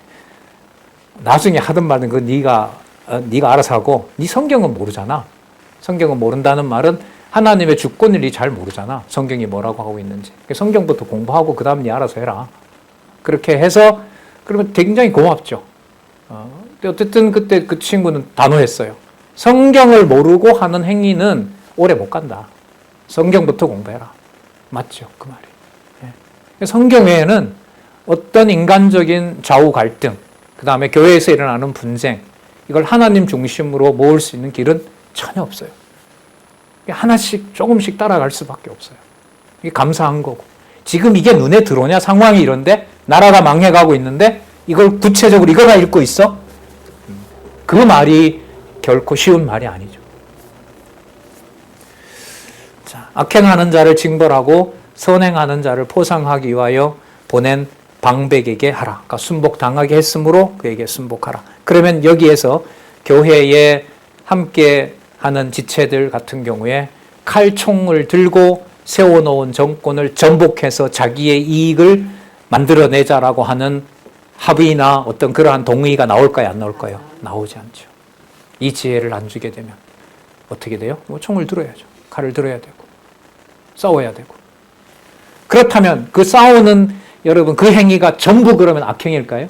나중에 하든 말든 그 네가 알아서 하고, 네 성경은 모르잖아. 성경은 모른다는 말은 하나님의 주권을 잘 모르잖아. 성경이 뭐라고 하고 있는지. 성경부터 공부하고 그 다음 네 알아서 해라. 그렇게 해서 그러면 굉장히 고맙죠. 어쨌든 그때 그 친구는 단호했어요. 성경을 모르고 하는 행위는 오래 못 간다. 성경부터 공부해라. 맞죠, 그 말이. 성경 외에는 어떤 인간적인 좌우 갈등, 그 다음에 교회에서 일어나는 분쟁, 이걸 하나님 중심으로 모을 수 있는 길은 전혀 없어요. 하나씩 조금씩 따라갈 수밖에 없어요. 이게 감사한 거고. 지금 이게 눈에 들어오냐? 상황이 이런데 나라가 망해가고 있는데 이걸 구체적으로 이거나 읽고 있어? 그 말이 결코 쉬운 말이 아니죠. 자, 악행하는 자를 징벌하고 선행하는 자를 포상하기 위하여 보낸 방백에게 하라. 그러니까 순복당하게 했으므로 그에게 순복하라. 그러면 여기에서 교회에 함께 하는 지체들 같은 경우에 칼총을 들고 세워놓은 정권을 전복해서 자기의 이익을 만들어내자라고 하는 합의나 어떤 그러한 동의가 나올까요? 안 나올까요? 나오지 않죠. 이 지혜를 안 주게 되면 어떻게 돼요? 총을 들어야죠. 칼을 들어야 되고 싸워야 되고. 그렇다면 그 싸우는 여러분 그 행위가 전부 그러면 악행일까요?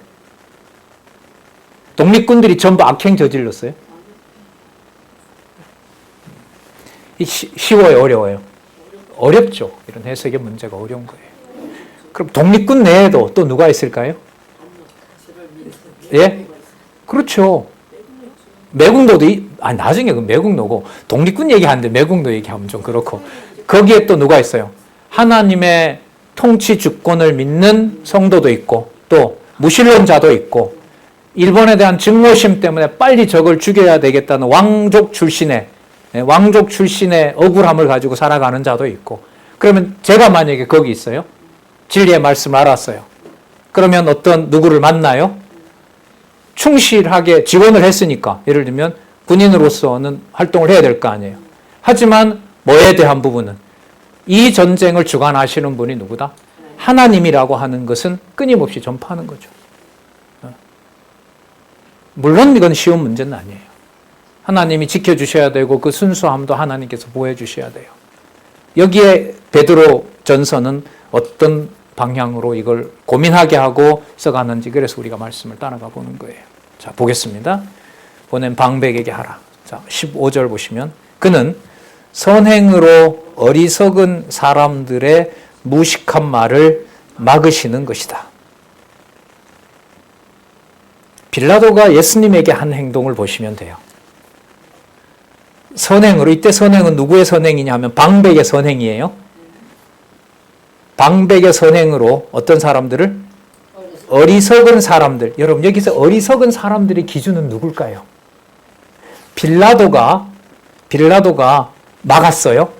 독립군들이 전부 악행 저질렀어요? 쉬워요, 어려워요? 어렵죠. 이런 해석의 문제가 어려운 거예요. 그럼 독립군 내에도 또 누가 있을까요? 예? 그렇죠. 매국노도, 나중에 그 매국노고, 독립군 얘기하는데 매국노 얘기하면 좀 그렇고, 거기에 또 누가 있어요? 하나님의 통치 주권을 믿는 성도도 있고, 또 무신론자도 있고, 일본에 대한 증오심 때문에 빨리 적을 죽여야 되겠다는 왕족 출신의 억울함을 가지고 살아가는 자도 있고. 그러면 제가 만약에 거기 있어요. 진리의 말씀을 알았어요. 그러면 누구를 만나요? 충실하게 지원을 했으니까. 예를 들면 군인으로서는 활동을 해야 될 거 아니에요. 하지만 뭐에 대한 부분은 이 전쟁을 주관하시는 분이 누구다? 하나님이라고 하는 것은 끊임없이 전파하는 거죠. 물론 이건 쉬운 문제는 아니에요. 하나님이 지켜주셔야 되고 그 순수함도 하나님께서 보호해 주셔야 돼요. 여기에 베드로 전서는 어떤 방향으로 이걸 고민하게 하고 써가는지, 그래서 우리가 말씀을 따라가 보는 거예요. 자, 보겠습니다. 보낸 방백에게 하라. 자, 15절 보시면 그는 선행으로 어리석은 사람들의 무식한 말을 막으시는 것이다. 빌라도가 예수님에게 한 행동을 보시면 돼요. 선행으로, 이때 선행은 누구의 선행이냐 하면 방백의 선행이에요. 방백의 선행으로 어떤 사람들을? 어리석은 사람들. 여러분, 여기서 어리석은 사람들의 기준은 누굴까요? 빌라도가 막았어요.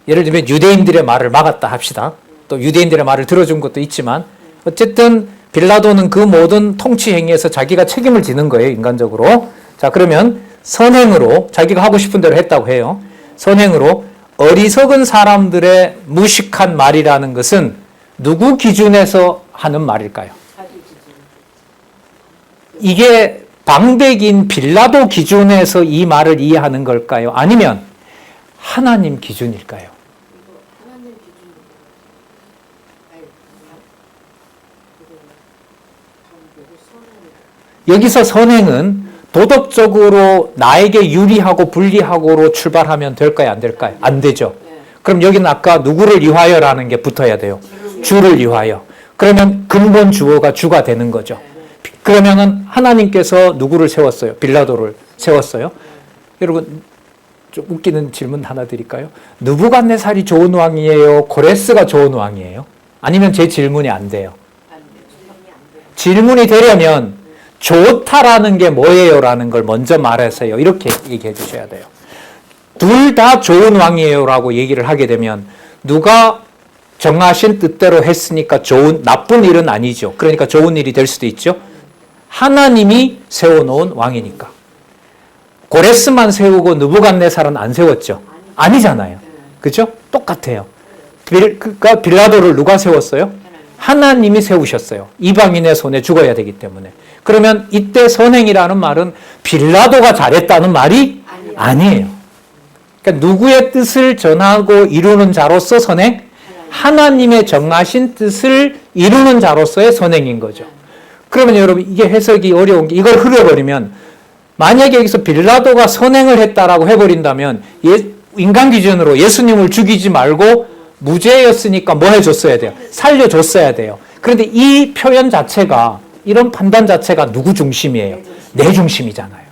예를 들면 유대인들의 말을 막았다 합시다. 또 유대인들의 말을 들어준 것도 있지만 어쨌든 빌라도는 그 모든 통치 행위에서 자기가 책임을 지는 거예요, 인간적으로. 자, 그러면 선행으로 자기가 하고 싶은 대로 했다고 해요. 선행으로 어리석은 사람들의 무식한 말이라는 것은 누구 기준에서 하는 말일까요? 이게 방백인 빌라도 기준에서 이 말을 이해하는 걸까요? 아니면 하나님 기준일까요? 여기서 선행은 도덕적으로 나에게 유리하고 불리하고로 출발하면 될까요? 안 될까요? 안 되죠. 그럼 여기는 아까 누구를 위하여라는 게 붙어야 돼요. 주를 위하여. 그러면 근본 주어가 주가 되는 거죠. 그러면은 하나님께서 누구를 세웠어요? 빌라도를 세웠어요. 여러분, 좀 웃기는 질문 하나 드릴까요? 느부갓네살이 좋은 왕이에요? 고레스가 좋은 왕이에요? 아니면 제 질문이 안 돼요? 질문이 되려면 좋다라는 게 뭐예요? 라는 걸 먼저 말하세요. 이렇게 얘기해 주셔야 돼요. 둘 다 좋은 왕이에요 라고 얘기를 하게 되면 누가 정하신 뜻대로 했으니까 나쁜 일은 아니죠. 그러니까 좋은 일이 될 수도 있죠. 하나님이 세워놓은 왕이니까. 고레스만 세우고 느부갓네살은 안 세웠죠. 아니잖아요. 그죠? 똑같아요. 그러니까 빌라도를 누가 세웠어요? 하나님이 세우셨어요. 이방인의 손에 죽어야 되기 때문에. 그러면 이때 선행이라는 말은 빌라도가 잘했다는 말이 아니에요. 그러니까 누구의 뜻을 전하고 이루는 자로서 선행? 하나님의 정하신 뜻을 이루는 자로서의 선행인 거죠. 그러면 여러분 이게 해석이 어려운 게 이걸 흐려버리면 만약에 여기서 빌라도가 선행을 했다라고 해버린다면 인간 기준으로 예수님을 죽이지 말고 무죄였으니까 뭐 해줬어야 돼요? 살려줬어야 돼요. 그런데 이 표현 자체가 이런 판단 자체가 누구 중심이에요? 내 중심이잖아요.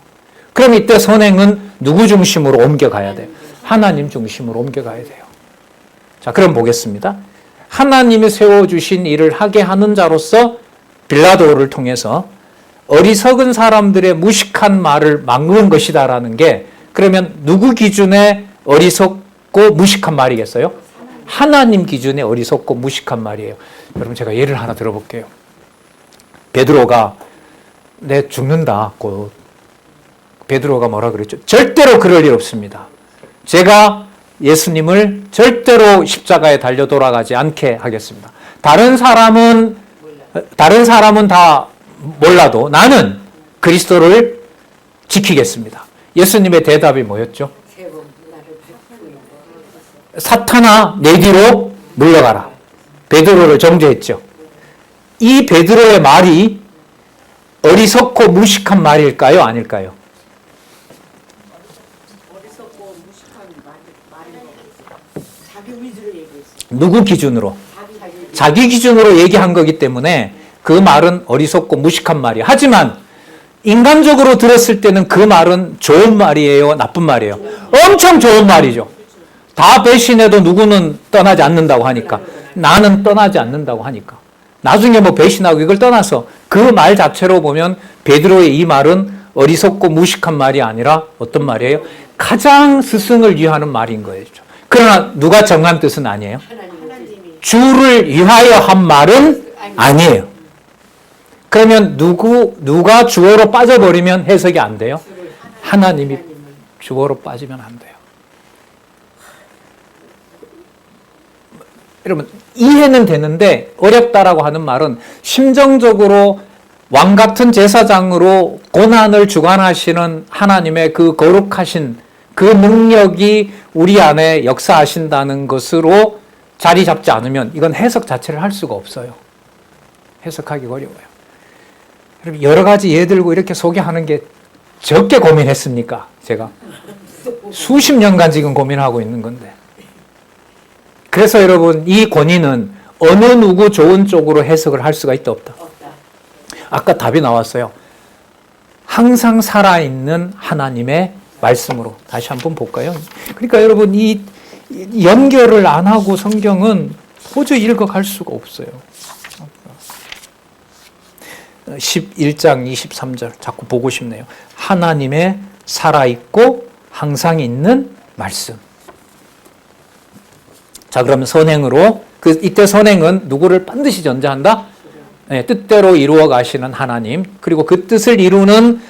그럼 이때 선행은 누구 중심으로 옮겨가야 돼요? 하나님 중심으로 옮겨가야 돼요. 자, 그럼 보겠습니다. 하나님이 세워주신 일을 하게 하는 자로서 빌라도를 통해서 어리석은 사람들의 무식한 말을 막는 것이다라는 게 그러면 누구 기준에 어리석고 무식한 말이겠어요? 하나님 기준에 어리석고 무식한 말이에요. 여러분 제가 예를 하나 들어볼게요. 베드로가 내 죽는다. 베드로가 뭐라 그랬죠? 절대로 그럴 일 없습니다. 제가 예수님을 절대로 십자가에 달려 돌아가지 않게 하겠습니다. 다른 사람은 다 몰라도 나는 그리스도를 지키겠습니다. 예수님의 대답이 뭐였죠? 사탄아 내 뒤로 물러가라. 베드로를 정죄했죠. 이 베드로의 말이 어리석고 무식한 말일까요? 아닐까요? 어리석고 무식한 말이 자기 위주로 얘기했어요. 누구 기준으로? 자기 기준으로 얘기한 거기 때문에 그 말은 어리석고 무식한 말이에요. 하지만 인간적으로 들었을 때는 그 말은 좋은 말이에요? 나쁜 말이에요? 엄청 좋은 말이죠. 다 배신해도 누구는 떠나지 않는다고 하니까. 나는 떠나지 않는다고 하니까. 나중에 뭐 배신하고 이걸 떠나서 그 말 자체로 보면 베드로의 이 말은 어리석고 무식한 말이 아니라 어떤 말이에요? 가장 스승을 위하는 말인 거예요. 그러나 누가 정한 뜻은 아니에요. 주를 위하여 한 말은 아니에요. 그러면 누가 주어로 빠져버리면 해석이 안 돼요? 하나님이 주어로 빠지면 안 돼요. 여러분 이해는 되는데 어렵다라고 하는 말은 심정적으로 왕 같은 제사장으로 고난을 주관하시는 하나님의 그 거룩하신 그 능력이 우리 안에 역사하신다는 것으로 자리 잡지 않으면 이건 해석 자체를 할 수가 없어요. 해석하기 어려워요. 여러분 여러 가지 예 들고 이렇게 소개하는 게 적게 고민했습니까? 제가 수십 년간 지금 고민하고 있는 건데. 그래서 여러분 이 권위는 어느 누구 좋은 쪽으로 해석을 할 수가 있다 없다. 아까 답이 나왔어요. 항상 살아있는 하나님의 말씀으로. 다시 한번 볼까요? 그러니까 여러분 이 연결을 안 하고 성경은 도저히 읽어갈 수가 없어요. 11장 23절 자꾸 보고 싶네요. 하나님의 살아있고 항상 있는 말씀. 자, 그러면 선행으로 이때 선행은 누구를 반드시 전제한다? 네, 뜻대로 이루어 가시는 하나님, 그리고 그 뜻을 이루는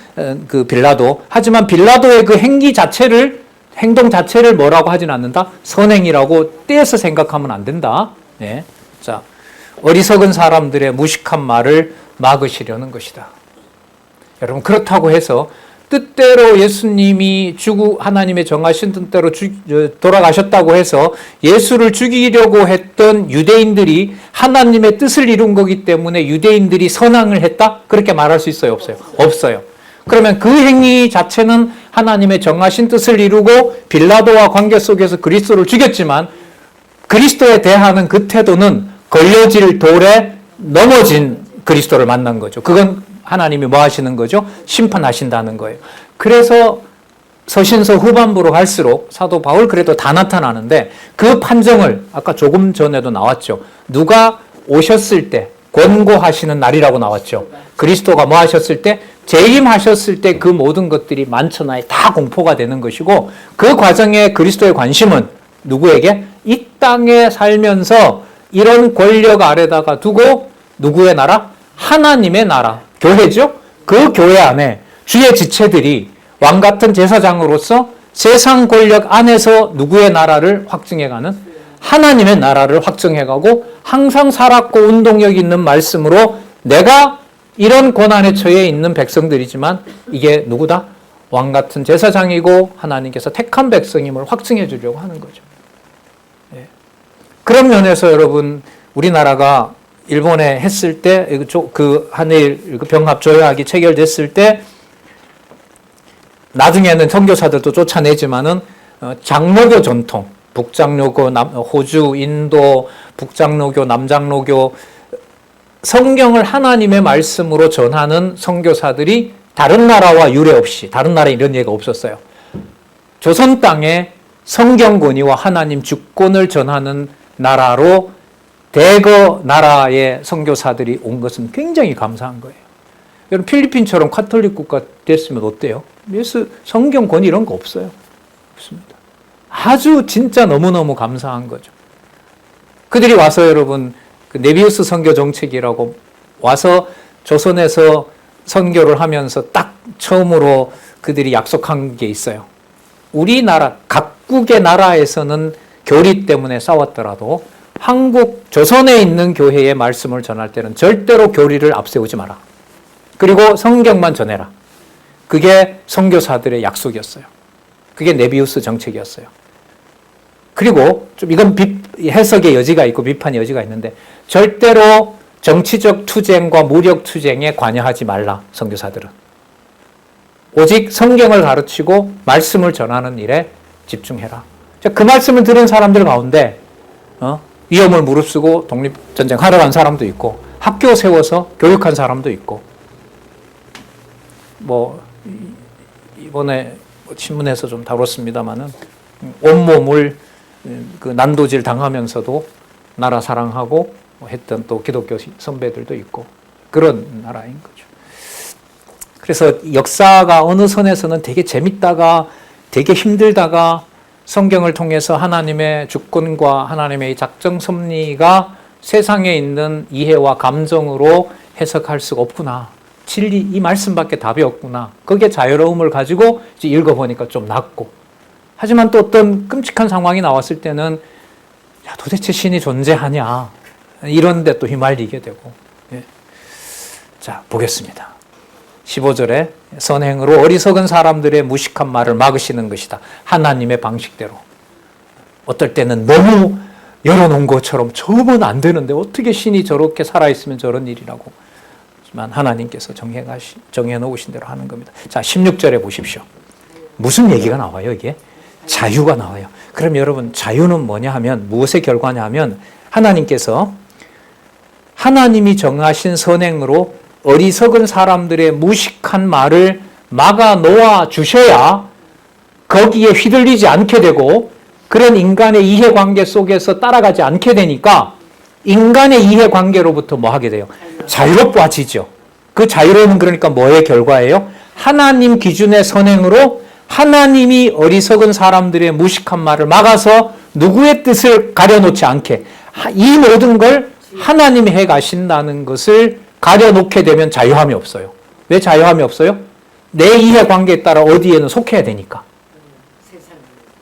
그 빌라도. 하지만 빌라도의 그 행동 자체를 뭐라고 하진 않는다? 선행이라고 떼어서 생각하면 안 된다. 네. 자, 어리석은 사람들의 무식한 말을 막으시려는 것이다. 여러분 그렇다고 해서 뜻대로 예수님이 하나님의 정하신 뜻대로 돌아가셨다고 해서 예수를 죽이려고 했던 유대인들이 하나님의 뜻을 이룬 거기 때문에 유대인들이 선항을 했다? 그렇게 말할 수 있어요? 없어요? 없어요. 그러면 그 행위 자체는 하나님의 정하신 뜻을 이루고 빌라도와 관계 속에서 그리스도를 죽였지만 그리스도에 대하는 그 태도는 걸려질 돌에 넘어진 그리스도를 만난 거죠. 그건 하나님이 뭐 하시는 거죠? 심판하신다는 거예요. 그래서 서신서 후반부로 갈수록 사도 바울 그래도 다 나타나는데 그 판정을 아까 조금 전에도 나왔죠. 누가 오셨을 때 권고하시는 날이라고 나왔죠. 그리스도가 뭐 하셨을 때? 재림하셨을 때 그 모든 것들이 만천하에 다 공포가 되는 것이고 그 과정에 그리스도의 관심은 누구에게? 이 땅에 살면서 이런 권력 아래다가 두고 누구의 나라? 하나님의 나라. 교회죠? 그 교회 안에 주의 지체들이 왕 같은 제사장으로서 세상 권력 안에서 누구의 나라를 확증해가는? 하나님의 나라를 확증해가고 항상 살았고 운동력 있는 말씀으로 내가 이런 고난에 처해 있는 백성들이지만 이게 누구다? 왕 같은 제사장이고 하나님께서 택한 백성임을 확증해 주려고 하는 거죠. 예. 그런 면에서 여러분 우리나라가 일본에 했을 때 그 한일 병합 조약이 체결됐을 때 나중에는 선교사들도 쫓아내지만은 장로교 전통, 북장로교, 호주, 인도, 북장로교, 남장로교 성경을 하나님의 말씀으로 전하는 선교사들이 다른 나라와 유례 없이 다른 나라에 이런 얘기가 없었어요. 조선 땅에 성경 권위와 하나님 주권을 전하는 나라로 대거 나라의 선교사들이 온 것은 굉장히 감사한 거예요. 여러분 필리핀처럼 카톨릭 국가 됐으면 어때요? 그래서 성경 권위 이런 거 없어요. 없습니다. 아주 진짜 너무너무 감사한 거죠. 그들이 와서 여러분 그 네비우스 선교 정책이라고 와서 조선에서 선교를 하면서 딱 처음으로 그들이 약속한 게 있어요. 우리나라 각국의 나라에서는 교리 때문에 싸웠더라도 한국 조선에 있는 교회의 말씀을 전할 때는 절대로 교리를 앞세우지 마라. 그리고 성경만 전해라. 그게 선교사들의 약속이었어요. 그게 네비우스 정책이었어요. 그리고 좀 이건 해석의 여지가 있고 비판의 여지가 있는데 절대로 정치적 투쟁과 무력 투쟁에 관여하지 말라. 선교사들은. 오직 성경을 가르치고 말씀을 전하는 일에 집중해라. 그 말씀을 들은 사람들 가운데 위험을 무릅쓰고 독립전쟁 하러 간 사람도 있고 학교 세워서 교육한 사람도 있고 뭐 이번에 신문에서 좀 다뤘습니다마는 온몸을 그 난도질 당하면서도 나라 사랑하고 했던 또 기독교 선배들도 있고 그런 나라인 거죠. 그래서 역사가 어느 선에서는 되게 재밌다가 되게 힘들다가 성경을 통해서 하나님의 주권과 하나님의 작정 섭리가 세상에 있는 이해와 감정으로 해석할 수가 없구나. 진리 이 말씀밖에 답이 없구나. 거기에 자유로움을 가지고 이제 읽어보니까 좀 낫고. 하지만 또 어떤 끔찍한 상황이 나왔을 때는 야, 도대체 신이 존재하냐. 이런 데 또 휘말리게 되고. 예. 자, 보겠습니다. 15절에 선행으로 어리석은 사람들의 무식한 말을 막으시는 것이다. 하나님의 방식대로. 어떨 때는 너무 열어놓은 것처럼 저면 안 되는데 어떻게 신이 저렇게 살아있으면 저런 일이라고. 하지만 하나님께서 정해놓으신 대로 하는 겁니다. 자, 16절에 보십시오. 무슨 얘기가 나와요, 이게? 자유가 나와요. 그럼 여러분, 자유는 뭐냐 하면, 무엇의 결과냐 하면, 하나님께서 하나님이 정하신 선행으로 어리석은 사람들의 무식한 말을 막아 놓아 주셔야 거기에 휘둘리지 않게 되고 그런 인간의 이해관계 속에서 따라가지 않게 되니까 인간의 이해관계로부터 뭐 하게 돼요? 자유로워지죠. 그 자유로움은 그러니까 뭐의 결과예요? 하나님 기준의 선행으로 하나님이 어리석은 사람들의 무식한 말을 막아서 누구의 뜻을 가려놓지 않게 이 모든 걸 하나님이 해 가신다는 것을 가려놓게 되면 자유함이 없어요. 왜 자유함이 없어요? 내 이해관계에 따라 어디에는 속해야 되니까.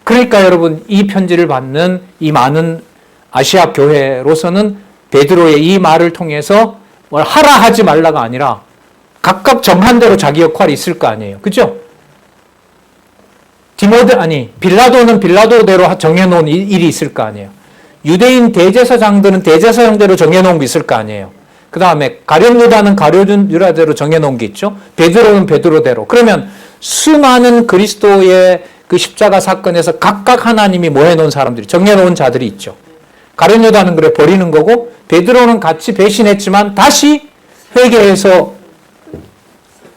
그러니까 여러분 이 편지를 받는 이 많은 아시아 교회로서는 베드로의 이 말을 통해서 뭘 하라 하지 말라가 아니라 각각 정한 대로 자기 역할이 있을 거 아니에요. 그죠? 빌라도는 빌라도대로 정해놓은 일이 있을 거 아니에요. 유대인 대제사장들은 대제사장대로 정해놓은 게 있을 거 아니에요. 그 다음에 가룟 유다는 가룟 유다대로 정해놓은 게 있죠. 베드로는 베드로대로. 그러면 수많은 그리스도의 그 십자가 사건에서 각각 하나님이 뭐 해놓은 사람들이 정해놓은 자들이 있죠. 가룟 유다는 그래 버리는 거고 베드로는 같이 배신했지만 다시 회개해서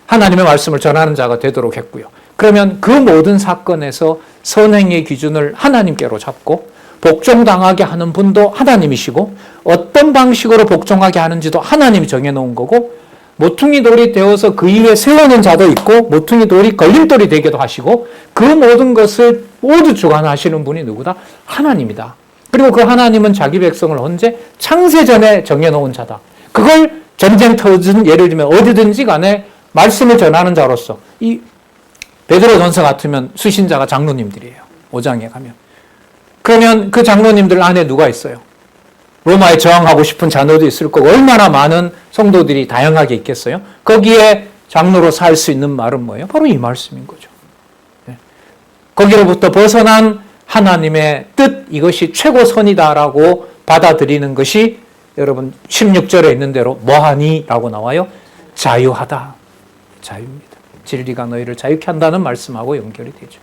하나님의 말씀을 전하는 자가 되도록 했고요. 그러면 그 모든 사건에서 선행의 기준을 하나님께로 잡고 복종당하게 하는 분도 하나님이시고 어떤 방식으로 복종하게 하는지도 하나님이 정해놓은 거고 모퉁이 돌이 되어서 그 위에 세우는 자도 있고 모퉁이 돌이 걸림돌이 되기도 하시고 그 모든 것을 모두 주관하시는 분이 누구다? 하나님이다. 그리고 그 하나님은 자기 백성을 언제? 창세전에 정해놓은 자다. 그걸 전쟁터든 예를 들면 어디든지 간에 말씀을 전하는 자로서 이 베드로전서 같으면 수신자가 장로님들이에요. 5장에 가면. 그러면 그 장로님들 안에 누가 있어요? 로마에 저항하고 싶은 자녀도 있을 거고 얼마나 많은 성도들이 다양하게 있겠어요? 거기에 장로로 살 수 있는 말은 뭐예요? 바로 이 말씀인 거죠. 거기로부터 벗어난 하나님의 뜻, 이것이 최고선이다라고 받아들이는 것이 여러분 16절에 있는 대로 뭐하니? 라고 나와요. 자유하다. 자유입니다. 진리가 너희를 자유케 한다는 말씀하고 연결이 되죠.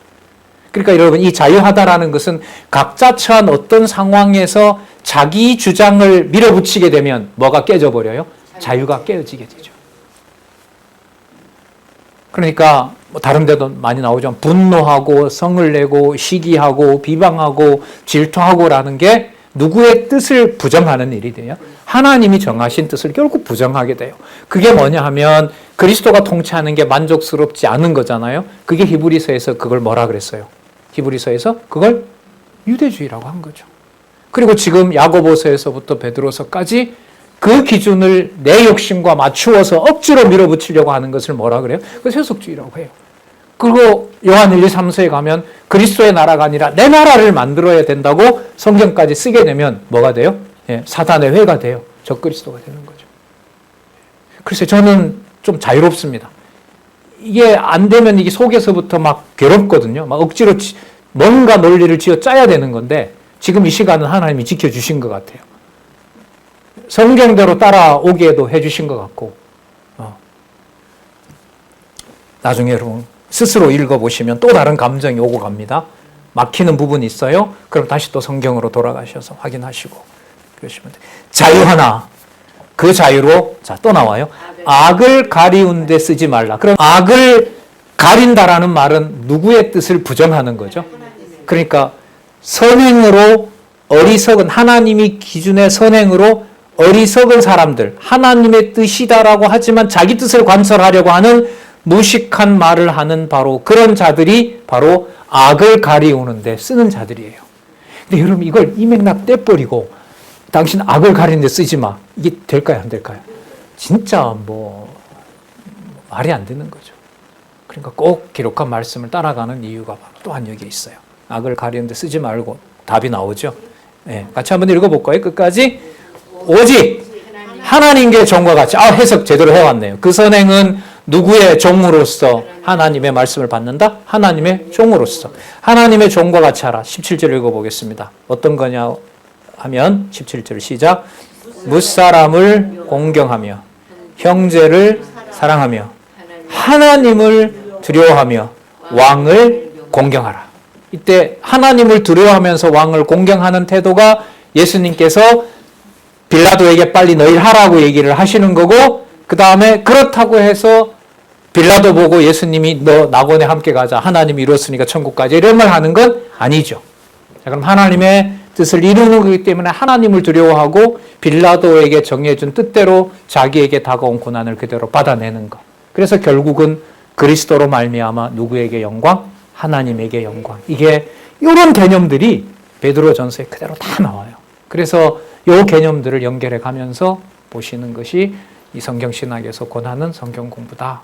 그러니까 여러분 이 자유하다라는 것은 각자 처한 어떤 상황에서 자기 주장을 밀어붙이게 되면 뭐가 깨져버려요? 자유가 깨어지게 되죠. 그러니까 뭐 다른 데도 많이 나오죠. 분노하고 성을 내고 시기하고 비방하고 질투하고라는 게 누구의 뜻을 부정하는 일이 돼요. 하나님이 정하신 뜻을 결국 부정하게 돼요. 그게 뭐냐 하면 그리스도가 통치하는 게 만족스럽지 않은 거잖아요. 그게 히브리서에서 그걸 뭐라 그랬어요? 히브리서에서 그걸 유대주의라고 한 거죠. 그리고 지금 야고보서에서부터 베드로서까지 그 기준을 내 욕심과 맞추어서 억지로 밀어붙이려고 하는 것을 뭐라 그래요? 그 세속주의라고 해요. 그리고 요한 1, 2, 3서에 가면 그리스도의 나라가 아니라 내 나라를 만들어야 된다고 성경까지 쓰게 되면 뭐가 돼요? 사단의 회가 돼요. 적그리스도가 되는 거죠. 그래서 저는 좀 자유롭습니다. 이게 안 되면 이게 속에서부터 막 괴롭거든요. 막 억지로 뭔가 논리를 쥐어 짜야 되는 건데 지금 이 시간은 하나님이 지켜주신 것 같아요. 성경대로 따라오게도 해주신 것 같고 나중에 여러분 스스로 읽어보시면 또 다른 감정이 오고 갑니다. 막히는 부분이 있어요. 그럼 다시 또 성경으로 돌아가셔서 확인하시고 그러시면 돼요. 자유하나 그 자유로 자 또 나와요. 악을 가리운 데 쓰지 말라. 그럼 악을 가린다라는 말은 누구의 뜻을 부정하는 거죠. 그러니까 선행으로 어리석은 하나님이 기준의 선행으로 어리석은 사람들 하나님의 뜻이다라고 하지만 자기 뜻을 관철하려고 하는 무식한 말을 하는 바로 그런 자들이 바로 악을 가리우는 데 쓰는 자들이에요. 근데 여러분 이걸 이 맥락 떼버리고 당신 악을 가리는 데 쓰지 마. 이게 될까요? 안 될까요? 진짜 말이 안 되는 거죠. 그러니까 꼭 기록한 말씀을 따라가는 이유가 바로 또한 여기에 있어요. 악을 가리는 데 쓰지 말고 답이 나오죠. 같이 한번 읽어볼까요? 끝까지. 오직 하나님께 종과 같이 해석 제대로 해왔네요. 그 선행은 누구의 종으로서 하나님의 말씀을 받는다? 하나님의 종으로서. 하나님의 종과 같이 하라. 17절 읽어보겠습니다. 어떤 거냐 하면 17절 시작. 무사람을 공경하며 형제를 사랑하며 하나님을 두려워하며 왕을 공경하라. 이때 하나님을 두려워하면서 왕을 공경하는 태도가 예수님께서 빌라도에게 빨리 너희를 하라고 얘기를 하시는 거고 그 다음에 그렇다고 해서 빌라도 보고 예수님이 너 낙원에 함께 가자. 하나님이 이뤘으니까 천국 가자. 이런 말 하는 건 아니죠. 자, 그럼 하나님의 뜻을 이루는 거기 때문에 하나님을 두려워하고 빌라도에게 정해준 뜻대로 자기에게 다가온 고난을 그대로 받아내는 것. 그래서 결국은 그리스도로 말미암아 누구에게 영광? 하나님에게 영광. 이게 이런 개념들이 베드로전서에 그대로 다 나와요. 그래서 이 개념들을 연결해 가면서 보시는 것이 이 성경신학에서 권하는 성경 공부다.